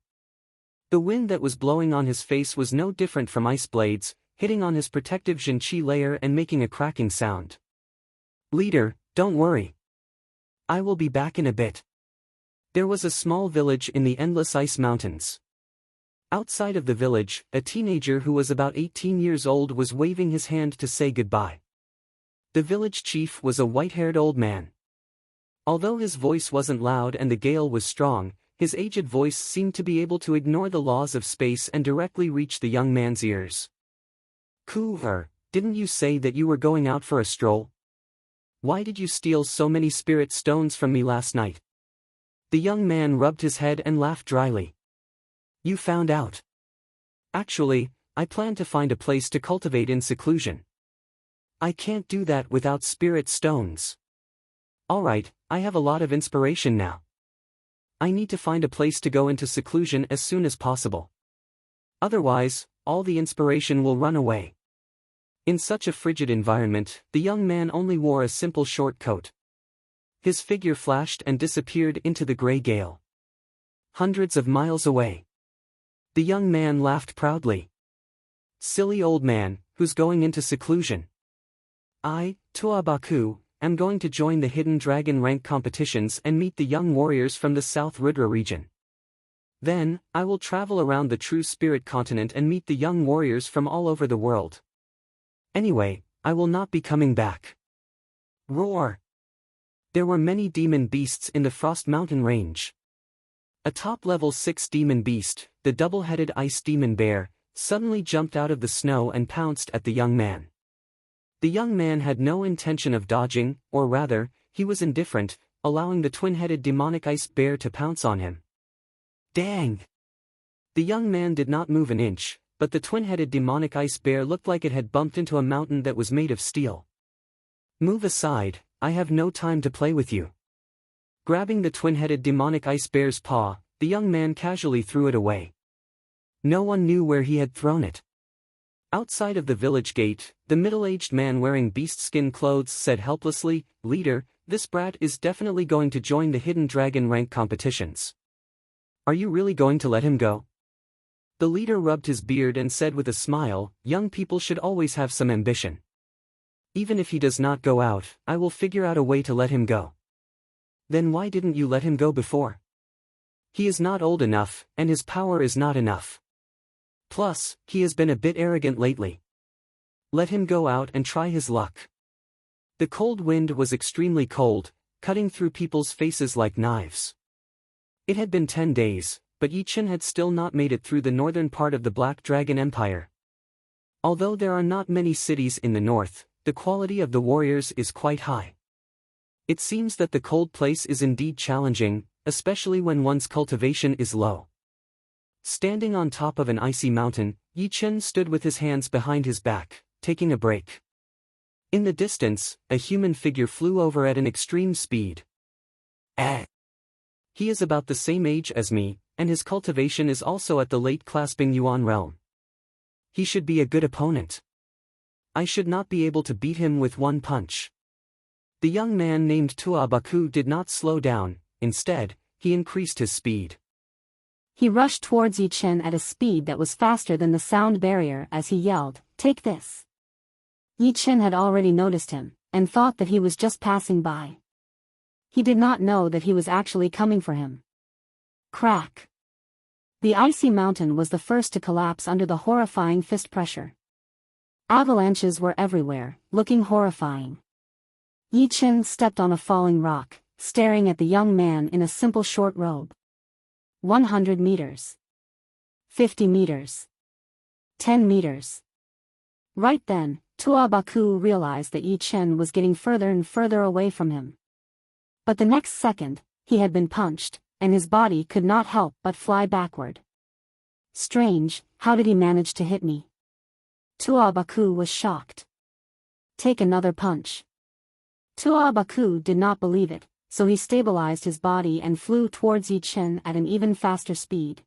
The wind that was blowing on his face was no different from ice blades, hitting on his protective Jinqi layer and making a cracking sound. "Leader, don't worry. I will be back in a bit." There was a small village in the endless ice mountains. Outside of the village, a teenager who was about 18 years old was waving his hand to say goodbye. The village chief was a white-haired old man. Although his voice wasn't loud and the gale was strong, his aged voice seemed to be able to ignore the laws of space and directly reach the young man's ears. "Coover, didn't you say that you were going out for a stroll? Why did you steal so many spirit stones from me last night?" The young man rubbed his head and laughed dryly. "You found out. Actually, I plan to find a place to cultivate in seclusion. I can't do that without spirit stones. Alright, I have a lot of inspiration now. I need to find a place to go into seclusion as soon as possible. Otherwise, all the inspiration will run away." In such a frigid environment, the young man only wore a simple short coat. His figure flashed and disappeared into the gray gale. Hundreds of miles away. The young man laughed proudly. "Silly old man, who's going into seclusion? I, Tuabaku, am going to join the hidden dragon rank competitions and meet the young warriors from the South Rudra region. Then, I will travel around the true spirit continent and meet the young warriors from all over the world. Anyway, I will not be coming back." Roar! There were many demon beasts in the Frost Mountain range. A top-level 6 demon beast, the double-headed ice demon bear, suddenly jumped out of the snow and pounced at the young man. The young man had no intention of dodging, or rather, he was indifferent, allowing the twin-headed demonic ice bear to pounce on him. Dang! The young man did not move an inch, but the twin-headed demonic ice bear looked like it had bumped into a mountain that was made of steel. "Move aside, I have no time to play with you." Grabbing the twin-headed demonic ice bear's paw, the young man casually threw it away. No one knew where he had thrown it. Outside of the village gate, the middle-aged man wearing beast skin clothes said helplessly, "Leader, this brat is definitely going to join the hidden dragon rank competitions. Are you really going to let him go?" The leader rubbed his beard and said with a smile, "Young people should always have some ambition. Even if he does not go out, I will figure out a way to let him go." "Then why didn't you let him go before? He is not old enough, and his power is not enough. Plus, he has been a bit arrogant lately. Let him go out and try his luck." The cold wind was extremely cold, cutting through people's faces like knives. It had been 10 days, but Yi Chen had still not made it through the northern part of the Black Dragon Empire. Although there are not many cities in the north, the quality of the warriors is quite high. It seems that the cold place is indeed challenging, especially when one's cultivation is low. Standing on top of an icy mountain, Yi Chen stood with his hands behind his back, taking a break. In the distance, a human figure flew over at an extreme speed. He is about the same age as me, and his cultivation is also at the late clasping Yuan realm. He should be a good opponent. I should not be able to beat him with one punch. The young man named Tuabaku did not slow down, instead, he increased his speed. He rushed towards Yi Chen at a speed that was faster than the sound barrier as he yelled, "Take this!" Yi Chen had already noticed him, and thought that he was just passing by. He did not know that he was actually coming for him. Crack! The icy mountain was the first to collapse under the horrifying fist pressure. Avalanches were everywhere, looking horrifying. Yi Chen stepped on a falling rock, staring at the young man in a simple short robe. 100 meters. 50 meters. 10 meters. Right then, Tuabaku realized that Yi Chen was getting further and further away from him. But the next second, he had been punched, and his body could not help but fly backward. Strange, how did he manage to hit me? Tuabaku was shocked. Take another punch. Tuabaku did not believe it, so he stabilized his body and flew towards Yi Chen at an even faster speed.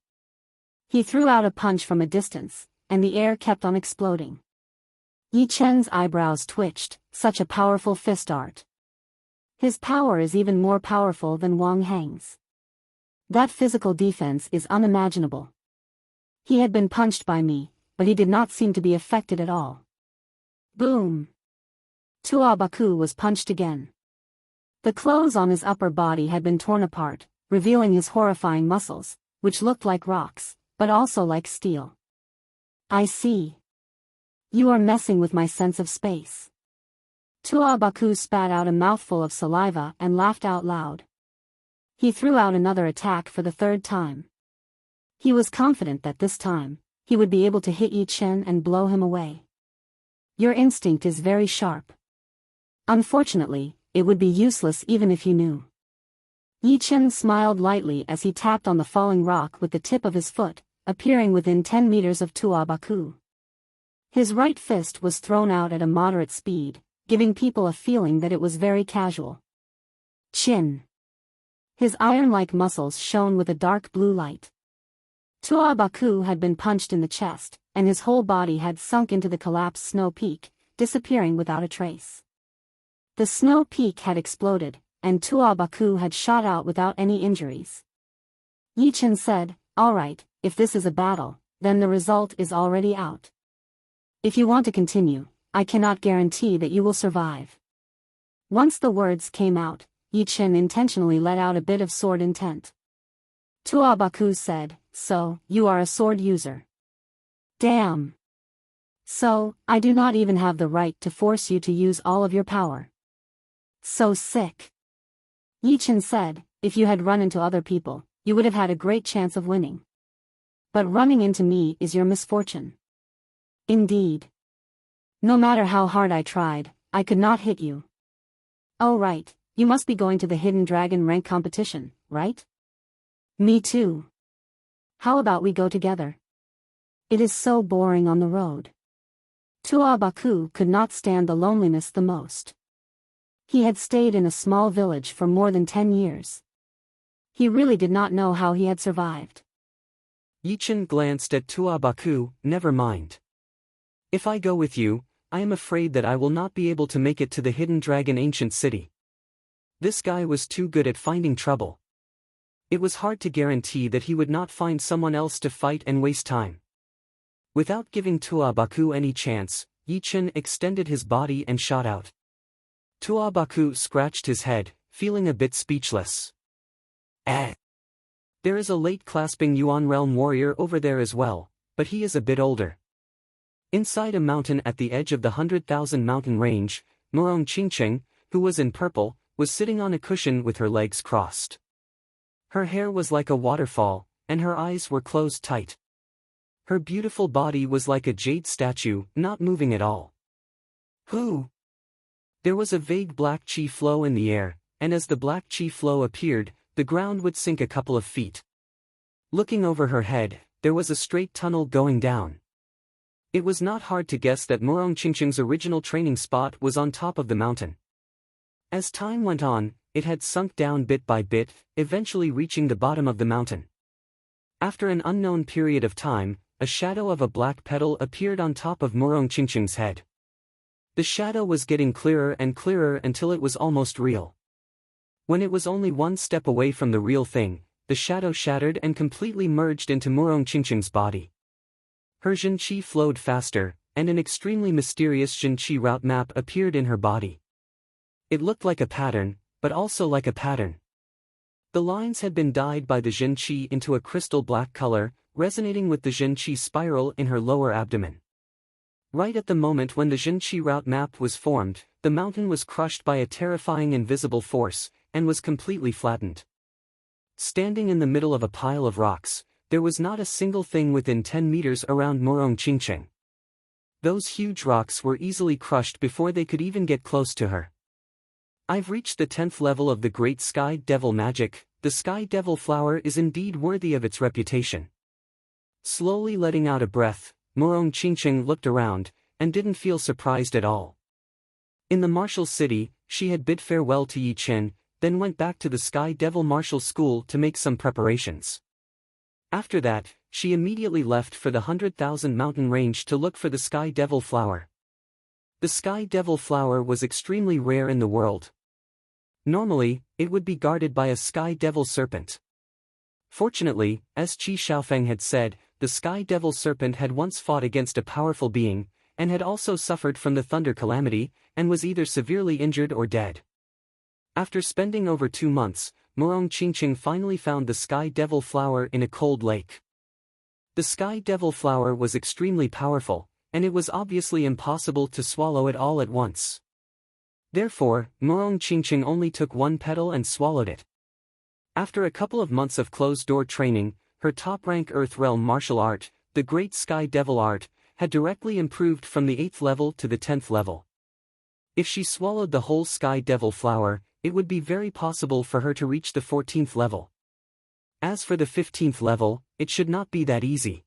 He threw out a punch from a distance, and the air kept on exploding. Yi Chen's eyebrows twitched, such a powerful fist art. His power is even more powerful than Wang Heng's. That physical defense is unimaginable. He had been punched by me, but he did not seem to be affected at all. Boom! Tuabaku was punched again. The clothes on his upper body had been torn apart, revealing his horrifying muscles, which looked like rocks, but also like steel. I see. You are messing with my sense of space. Tuabaku spat out a mouthful of saliva and laughed out loud. He threw out another attack for the third time. He was confident that this time, he would be able to hit Yi Chen and blow him away. Your instinct is very sharp. Unfortunately, it would be useless even if you knew. Yi Chen smiled lightly as he tapped on the falling rock with the tip of his foot, appearing within 10 meters of Tuabaku. His right fist was thrown out at a moderate speed, giving people a feeling that it was very casual. Chin. His iron-like muscles shone with a dark blue light. Tuabaku had been punched in the chest, and his whole body had sunk into the collapsed snow peak, disappearing without a trace. The snow peak had exploded, and Tuabaku had shot out without any injuries. Yi Chen said, "All right, if this is a battle, then the result is already out. If you want to continue, I cannot guarantee that you will survive." Once the words came out, Yi Chen intentionally let out a bit of sword intent. Tuabaku said, "So, you are a sword user. Damn. So, I do not even have the right to force you to use all of your power. So sick." Yi Chen said, "If you had run into other people, you would have had a great chance of winning. But running into me is your misfortune." Indeed. No matter how hard I tried, I could not hit you. Oh right, you must be going to the Hidden Dragon rank competition, right? Me too. How about we go together? It is so boring on the road. Tuabaku could not stand the loneliness the most. He had stayed in a small village for more than 10 years. He really did not know how he had survived. Yi Chen glanced at Tuabaku. "Never mind. If I go with you, I am afraid that I will not be able to make it to the Hidden Dragon ancient city." This guy was too good at finding trouble. It was hard to guarantee that he would not find someone else to fight and waste time. Without giving Tuabaku any chance, Yi Chen extended his body and shot out. Tuabaku scratched his head, feeling a bit speechless. There is a late-clasping Yuan realm warrior over there as well, but he is a bit older. Inside a mountain at the edge of the 100,000 mountain range, Murong Qingqing, who was in purple, was sitting on a cushion with her legs crossed. Her hair was like a waterfall, and her eyes were closed tight. Her beautiful body was like a jade statue, not moving at all. Who? There was a vague black chi flow in the air, and as the black chi flow appeared, the ground would sink a couple of feet. Looking over her head, there was a straight tunnel going down. It was not hard to guess that Murong Qingqing's original training spot was on top of the mountain. As time went on, it had sunk down bit by bit, eventually reaching the bottom of the mountain. After an unknown period of time, a shadow of a black petal appeared on top of Murong Qingqing's head. The shadow was getting clearer and clearer until it was almost real. When it was only one step away from the real thing, the shadow shattered and completely merged into Murong Qingqing's body. Her Jin Qi flowed faster, and an extremely mysterious Jin Qi route map appeared in her body. It looked like a pattern, but also like a pattern. The lines had been dyed by the Jin Qi into a crystal black color, resonating with the Jin Qi spiral in her lower abdomen. Right at the moment when the Jinchi route map was formed, the mountain was crushed by a terrifying invisible force, and was completely flattened. Standing in the middle of a pile of rocks, there was not a single thing within 10 meters around Murong Qingqing. Those huge rocks were easily crushed before they could even get close to her. I've reached the 10th level of the Great Sky Devil magic. The Sky Devil flower is indeed worthy of its reputation. Slowly letting out a breath, Murong Qingqing looked around, and didn't feel surprised at all. In the martial city, she had bid farewell to Yi Chen, then went back to the Sky Devil Martial School to make some preparations. After that, she immediately left for the 100,000 mountain range to look for the Sky Devil flower. The Sky Devil flower was extremely rare in the world. Normally, it would be guarded by a Sky Devil serpent. Fortunately, as Qi Xiaofeng had said, the Sky Devil serpent had once fought against a powerful being, and had also suffered from the thunder calamity, and was either severely injured or dead. After spending over 2 months, Murong Qingqing finally found the Sky Devil flower in a cold lake. The Sky Devil flower was extremely powerful, and it was obviously impossible to swallow it all at once. Therefore, Murong Qingqing only took one petal and swallowed it. After a couple of months of closed-door training, her top-rank Earth Realm martial art, the Great Sky Devil art, had directly improved from the 8th level to the 10th level. If she swallowed the whole Sky Devil flower, it would be very possible for her to reach the 14th level. As for the 15th level, it should not be that easy.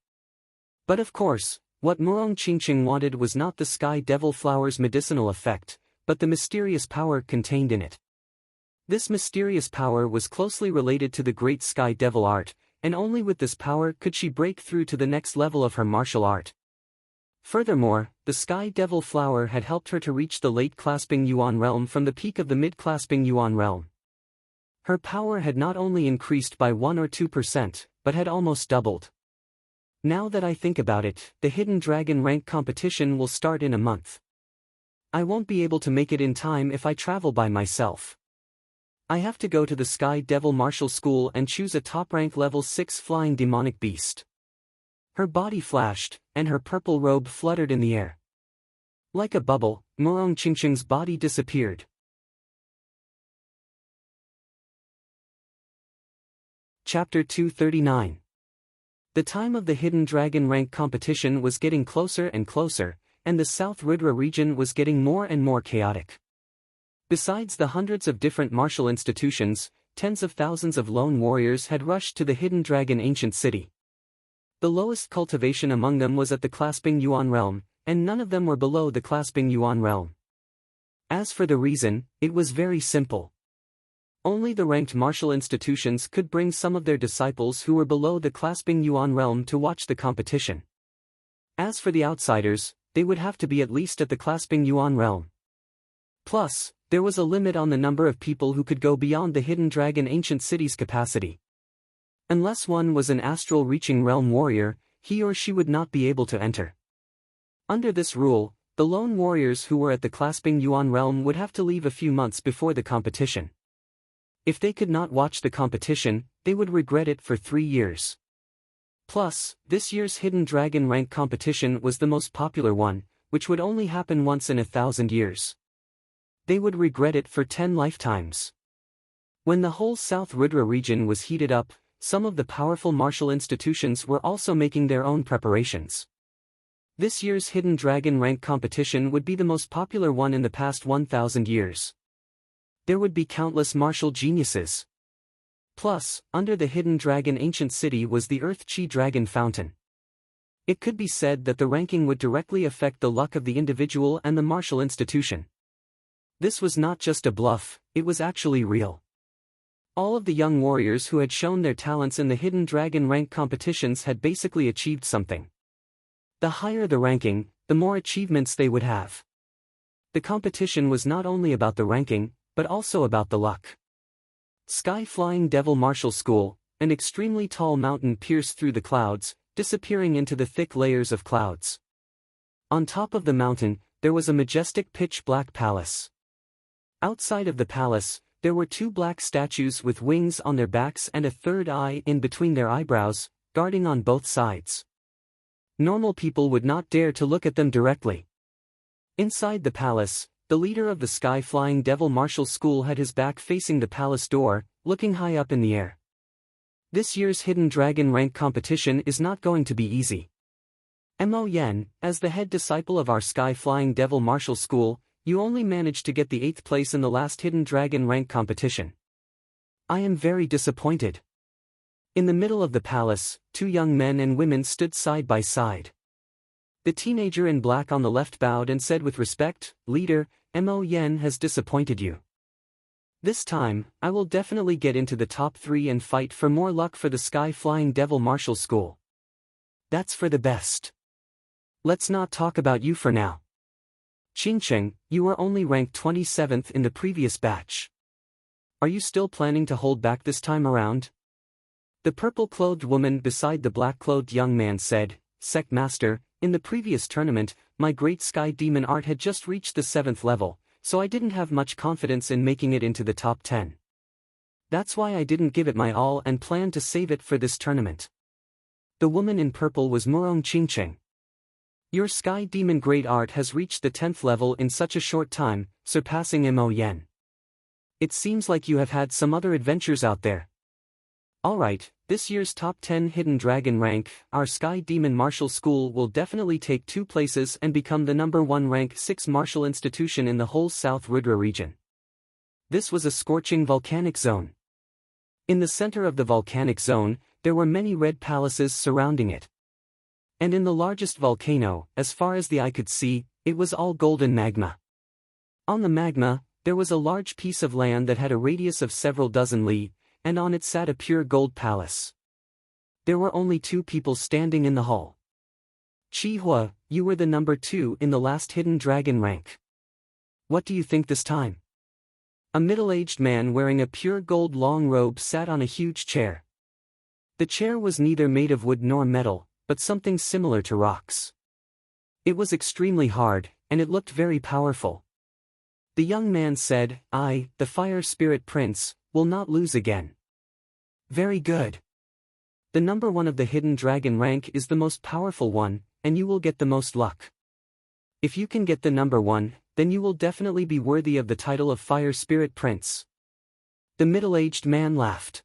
But of course, what Murong Qingqing wanted was not the Sky Devil flower's medicinal effect, but the mysterious power contained in it. This mysterious power was closely related to the Great Sky Devil art, and only with this power could she break through to the next level of her martial art. Furthermore, the Sky Devil flower had helped her to reach the late clasping Yuan realm from the peak of the mid-clasping Yuan realm. Her power had not only increased by 1 or 2%, but had almost doubled. Now that I think about it, the Hidden Dragon rank competition will start in a month. I won't be able to make it in time if I travel by myself. I have to go to the Sky Devil Martial School and choose a top-rank level 6 flying demonic beast. Her body flashed, and her purple robe fluttered in the air. Like a bubble, Murong Qingqing's body disappeared. Chapter 239. The time of the Hidden Dragon rank competition was getting closer and closer, and the South Ridra region was getting more and more chaotic. Besides the hundreds of different martial institutions, tens of thousands of lone warriors had rushed to the Hidden Dragon ancient city. The lowest cultivation among them was at the clasping Yuan realm, and none of them were below the clasping Yuan realm. As for the reason, it was very simple. Only the ranked martial institutions could bring some of their disciples who were below the clasping Yuan realm to watch the competition. As for the outsiders, they would have to be at least at the clasping Yuan realm. Plus, there was a limit on the number of people who could go beyond the Hidden Dragon ancient city's capacity. Unless one was an astral-reaching realm warrior, he or she would not be able to enter. Under this rule, the lone warriors who were at the clasping Yuan realm would have to leave a few months before the competition. If they could not watch the competition, they would regret it for 3 years. Plus, this year's Hidden Dragon rank competition was the most popular one, which would only happen once in 1,000 years. They would regret it for 10 lifetimes. When the whole South Ridra region was heated up, some of the powerful martial institutions were also making their own preparations. This year's Hidden Dragon rank competition would be the most popular one in the past 1,000 years. There would be countless martial geniuses. Plus, under the Hidden Dragon ancient city was the Earth Chi Dragon Fountain. It could be said that the ranking would directly affect the luck of the individual and the martial institution. This was not just a bluff, it was actually real. All of the young warriors who had shown their talents in the Hidden Dragon rank competitions had basically achieved something. The higher the ranking, the more achievements they would have. The competition was not only about the ranking, but also about the luck. Sky Flying Devil Martial School, an extremely tall mountain pierced through the clouds, disappearing into the thick layers of clouds. On top of the mountain, there was a majestic pitch-black palace. Outside of the palace, there were 2 black statues with wings on their backs and a third eye in between their eyebrows, guarding on both sides. Normal people would not dare to look at them directly. Inside the palace, the leader of the Sky-Flying Devil Martial School had his back facing the palace door, looking high up in the air. This year's Hidden Dragon rank competition is not going to be easy. Mo Yen, as the head disciple of our Sky-Flying Devil Martial School, you only managed to get the 8th place in the last Hidden Dragon rank competition. I am very disappointed. In the middle of the palace, 2 young men and women stood side by side. The teenager in black on the left bowed and said with respect, "Leader, Mo Yen has disappointed you. This time, I will definitely get into the top 3 and fight for more luck for the Sky-Flying Devil Martial School. That's for the best. Let's not talk about you for now. Qingcheng, you were only ranked 27th in the previous batch. Are you still planning to hold back this time around?" The purple-clothed woman beside the black-clothed young man said, "Sect Master, in the previous tournament, my Great Sky Demon art had just reached the 7th level, so I didn't have much confidence in making it into the top 10. That's why I didn't give it my all and planned to save it for this tournament." The woman in purple was Murong Qingcheng. Your Sky Demon Great Art has reached the 10th level in such a short time, surpassing Mo Yen. It seems like you have had some other adventures out there. Alright, this year's top 10 Hidden Dragon rank, our Sky Demon Martial School will definitely take 2 places and become the number 1 rank 6 martial institution in the whole South Rudra region. This was a scorching volcanic zone. In the center of the volcanic zone, there were many red palaces surrounding it. And in the largest volcano, as far as the eye could see, it was all golden magma. On the magma, there was a large piece of land that had a radius of several dozen li, and on it sat a pure gold palace. There were only 2 people standing in the hall. "Chi Hua, you were the number 2 in the last Hidden Dragon rank. What do you think this time?" A middle-aged man wearing a pure gold long robe sat on a huge chair. The chair was neither made of wood nor metal, but something similar to rocks. It was extremely hard, and it looked very powerful. The young man said, "I, the Fire Spirit Prince, will not lose again." Very good. The number 1 of the Hidden Dragon rank is the most powerful one, and you will get the most luck. If you can get the number 1, then you will definitely be worthy of the title of Fire Spirit Prince. The middle-aged man laughed.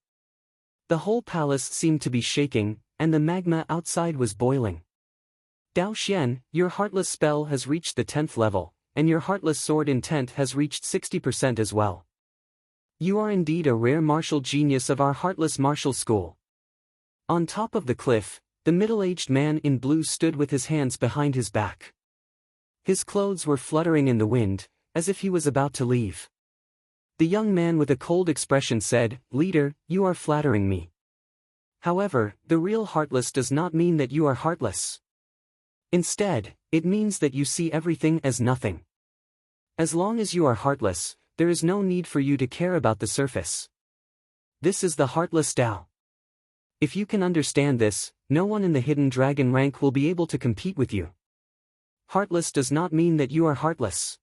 The whole palace seemed to be shaking, and the magma outside was boiling. "Dao Xian, your Heartless spell has reached the 10th level, and your Heartless sword intent has reached 60% as well. You are indeed a rare martial genius of our Heartless Martial School." On top of the cliff, the middle-aged man in blue stood with his hands behind his back. His clothes were fluttering in the wind, as if he was about to leave. The young man with a cold expression said, "Leader, you are flattering me. However, the real Heartless does not mean that you are heartless. Instead, it means that you see everything as nothing. As long as you are heartless, there is no need for you to care about the surface. This is the Heartless Tao. If you can understand this, no one in the Hidden Dragon rank will be able to compete with you. Heartless does not mean that you are heartless.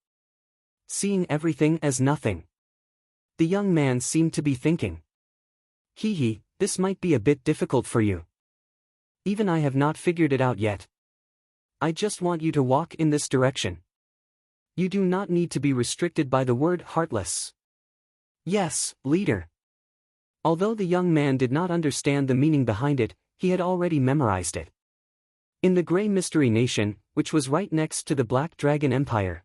Seeing everything as nothing." The young man seemed to be thinking. "Hee, this might be a bit difficult for you. Even I have not figured it out yet. I just want you to walk in this direction. You do not need to be restricted by the word heartless." "Yes, leader." Although the young man did not understand the meaning behind it, he had already memorized it. In the Grey Mystery Nation, which was right next to the Black Dragon Empire.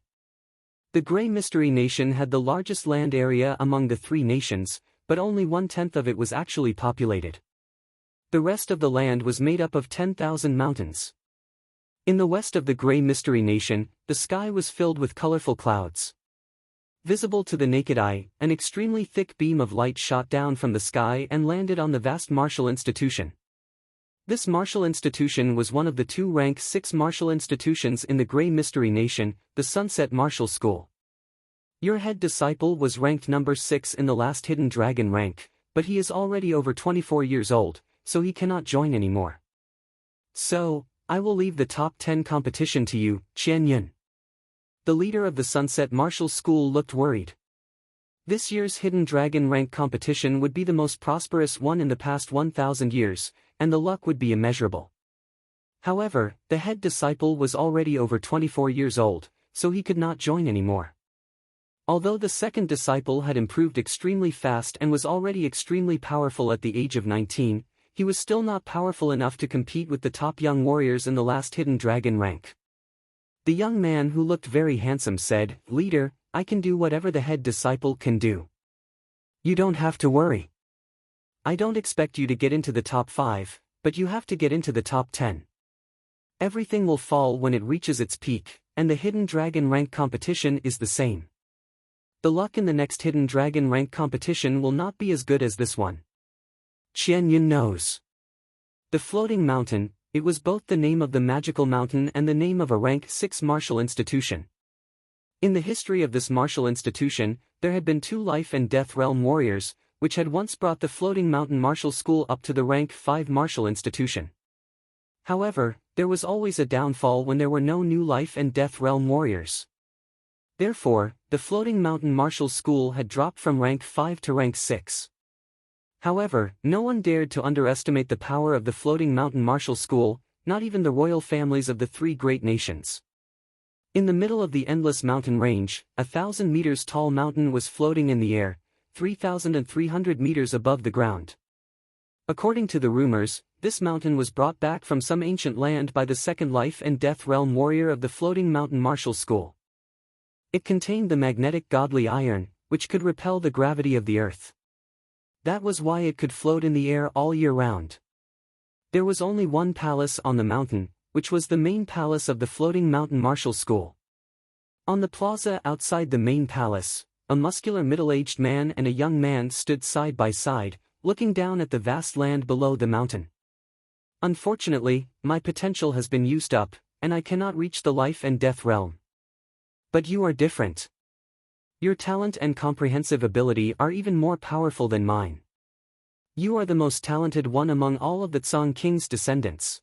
The Grey Mystery Nation had the largest land area among the 3 nations, but only 1/10 of it was actually populated. The rest of the land was made up of 10,000 mountains. In the west of the Grey Mystery Nation, the sky was filled with colorful clouds. Visible to the naked eye, an extremely thick beam of light shot down from the sky and landed on the vast martial institution. This martial institution was one of the 2 rank 6 martial institutions in the Grey Mystery Nation, the Sunset Martial School. Your head disciple was ranked number 6 in the last Hidden Dragon rank, but he is already over 24 years old, so he cannot join anymore. So, I will leave the top 10 competition to you, Qian Yun." The leader of the Sunset Martial School looked worried. This year's Hidden Dragon rank competition would be the most prosperous one in the past 1,000 years, and the luck would be immeasurable. However, the head disciple was already over 24 years old, so he could not join anymore. Although the second disciple had improved extremely fast and was already extremely powerful at the age of 19, he was still not powerful enough to compete with the top young warriors in the last hidden dragon rank. The young man who looked very handsome said, "Leader, I can do whatever the head disciple can do. You don't have to worry. I don't expect you to get into the top 5, but you have to get into the top 10. Everything will fall when it reaches its peak, and the hidden dragon rank competition is the same. The luck in the next hidden dragon rank competition will not be as good as this one." Qian Yun knows. The floating mountain, it was both the name of the magical mountain and the name of a rank 6 martial institution. In the history of this martial institution, there had been 2 life and death realm warriors, which had once brought the floating mountain martial school up to the rank 5 martial institution. However, there was always a downfall when there were no new life and death realm warriors. Therefore, the floating mountain martial school had dropped from rank 5 to rank 6. However, no one dared to underestimate the power of the floating mountain martial school, not even the royal families of the 3 great nations. In the middle of the endless mountain range, 1,000 meters tall mountain was floating in the air, 3,300 meters above the ground. According to the rumors, this mountain was brought back from some ancient land by the second life and death realm warrior of the floating mountain martial school. It contained the magnetic godly iron, which could repel the gravity of the earth. That was why it could float in the air all year round. There was only one palace on the mountain, which was the main palace of the floating mountain martial school. On the plaza outside the main palace, a muscular middle-aged man and a young man stood side by side, looking down at the vast land below the mountain. "Unfortunately, my potential has been used up, and I cannot reach the life and death realm. But you are different. Your talent and comprehensive ability are even more powerful than mine. You are the most talented one among all of the Tsang King's descendants.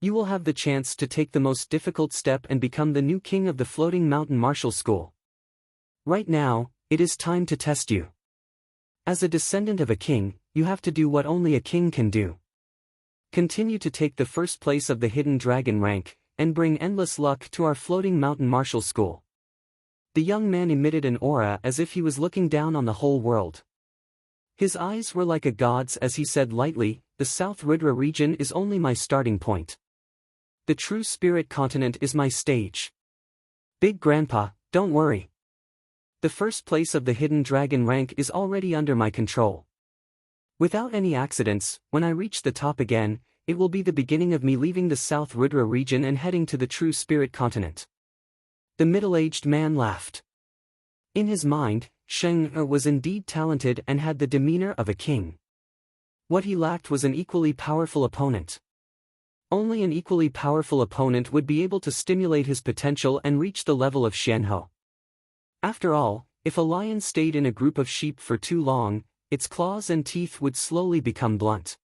You will have the chance to take the most difficult step and become the new king of the floating mountain martial school. Right now, it is time to test you. As a descendant of a king, you have to do what only a king can do. Continue to take the first place of the hidden dragon rank, and bring endless luck to our floating mountain martial school." The young man emitted an aura as if he was looking down on the whole world. His eyes were like a god's as he said lightly, "The South Rudra region is only my starting point. The true spirit continent is my stage. Big Grandpa, don't worry. The first place of the hidden dragon rank is already under my control. Without any accidents, when I reach the top again, it will be the beginning of me leaving the South Rudra region and heading to the true spirit continent." The middle-aged man laughed. In his mind, Sheng was indeed talented and had the demeanor of a king. What he lacked was an equally powerful opponent. Only an equally powerful opponent would be able to stimulate his potential and reach the level of Xianhou. After all, if a lion stayed in a group of sheep for too long, its claws and teeth would slowly become blunt.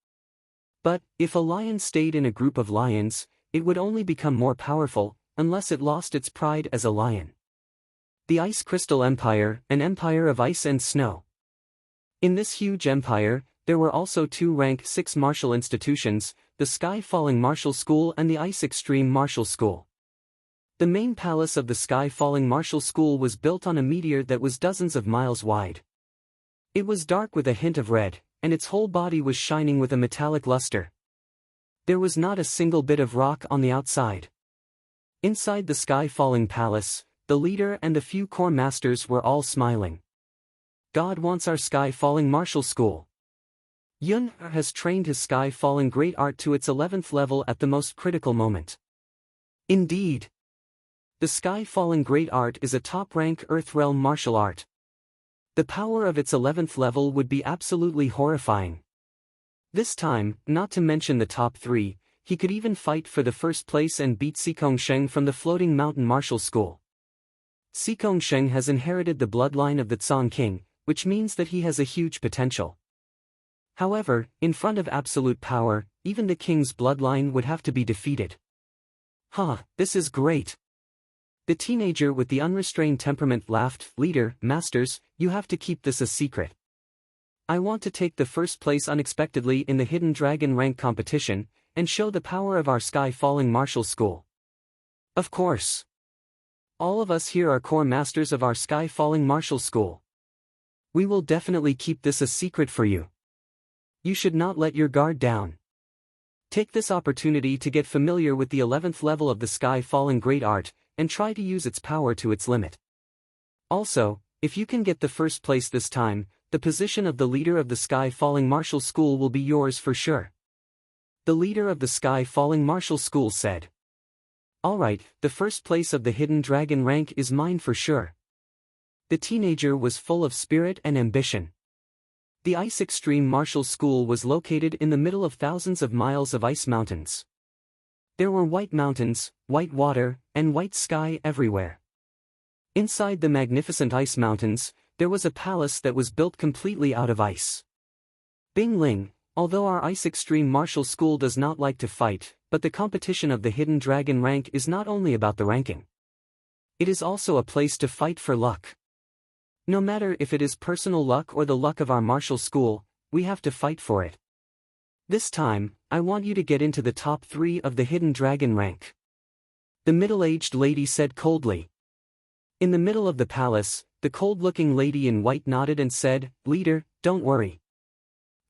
But, if a lion stayed in a group of lions, it would only become more powerful, unless it lost its pride as a lion. The Ice Crystal Empire, an empire of ice and snow. In this huge empire, there were also 2 rank 6 martial institutions, the Sky Falling Martial School and the Ice Extreme Martial School. The main palace of the Sky Falling Martial School was built on a meteor that was dozens of miles wide. It was dark with a hint of red, and its whole body was shining with a metallic luster. There was not a single bit of rock on the outside. Inside the Sky Falling Palace, the leader and the few core masters were all smiling. "God wants our Sky Falling Martial School. Yun has trained his Sky Falling Great Art to its 11th level at the most critical moment." Indeed. The Sky Falling Great Art is a top-rank Earth Realm martial art. The power of its 11th level would be absolutely horrifying. This time, not to mention the top 3, he could even fight for the first place and beat Sikong Sheng from the Floating Mountain Martial School. Sikong Sheng has inherited the bloodline of the Tsang King, which means that he has a huge potential. However, in front of absolute power, even the king's bloodline would have to be defeated. This is great. The teenager with the unrestrained temperament laughed. "Leader, masters, you have to keep this a secret. I want to take the first place unexpectedly in the hidden dragon rank competition, and show the power of our sky-falling martial school. Of course. All of us here are core masters of our sky-falling martial school. We will definitely keep this a secret for you. You should not let your guard down. Take this opportunity to get familiar with the 11th level of the sky-falling great art, and try to use its power to its limit. Also, if you can get the first place this time, the position of the leader of the sky-falling martial school will be yours for sure. The leader of the sky-falling martial school said. Alright, the first place of the hidden dragon rank is mine for sure. The teenager was full of spirit and ambition. The Ice Extreme Martial School was located in the middle of thousands of miles of ice mountains. There were white mountains, white water, and white sky everywhere. Inside the magnificent ice mountains, there was a palace that was built completely out of ice. Bing Ling, although our Ice Extreme Martial School does not like to fight, but the competition of the Hidden Dragon rank is not only about the ranking. It is also a place to fight for luck. No matter if it is personal luck or the luck of our martial school, we have to fight for it. This time, I want you to get into the top 3 of the Hidden Dragon rank. The middle-aged lady said coldly. In the middle of the palace, the cold-looking lady in white nodded and said, "Leader, don't worry.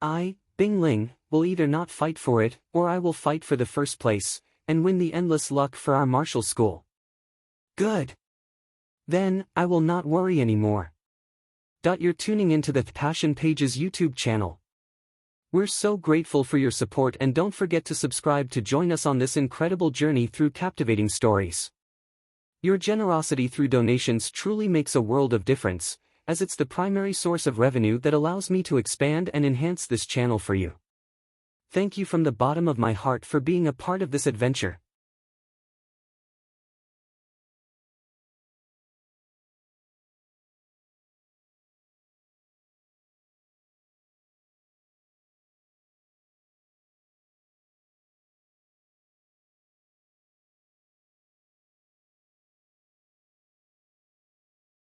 I, Bing Ling, will either not fight for it, or I will fight for the first place, and win the endless luck for our martial school." Good. Then, I will not worry anymore. You're tuning into the Passion Pages YouTube channel. We're so grateful for your support, and don't forget to subscribe to join us on this incredible journey through captivating stories. Your generosity through donations truly makes a world of difference, as it's the primary source of revenue that allows me to expand and enhance this channel for you. Thank you from the bottom of my heart for being a part of this adventure.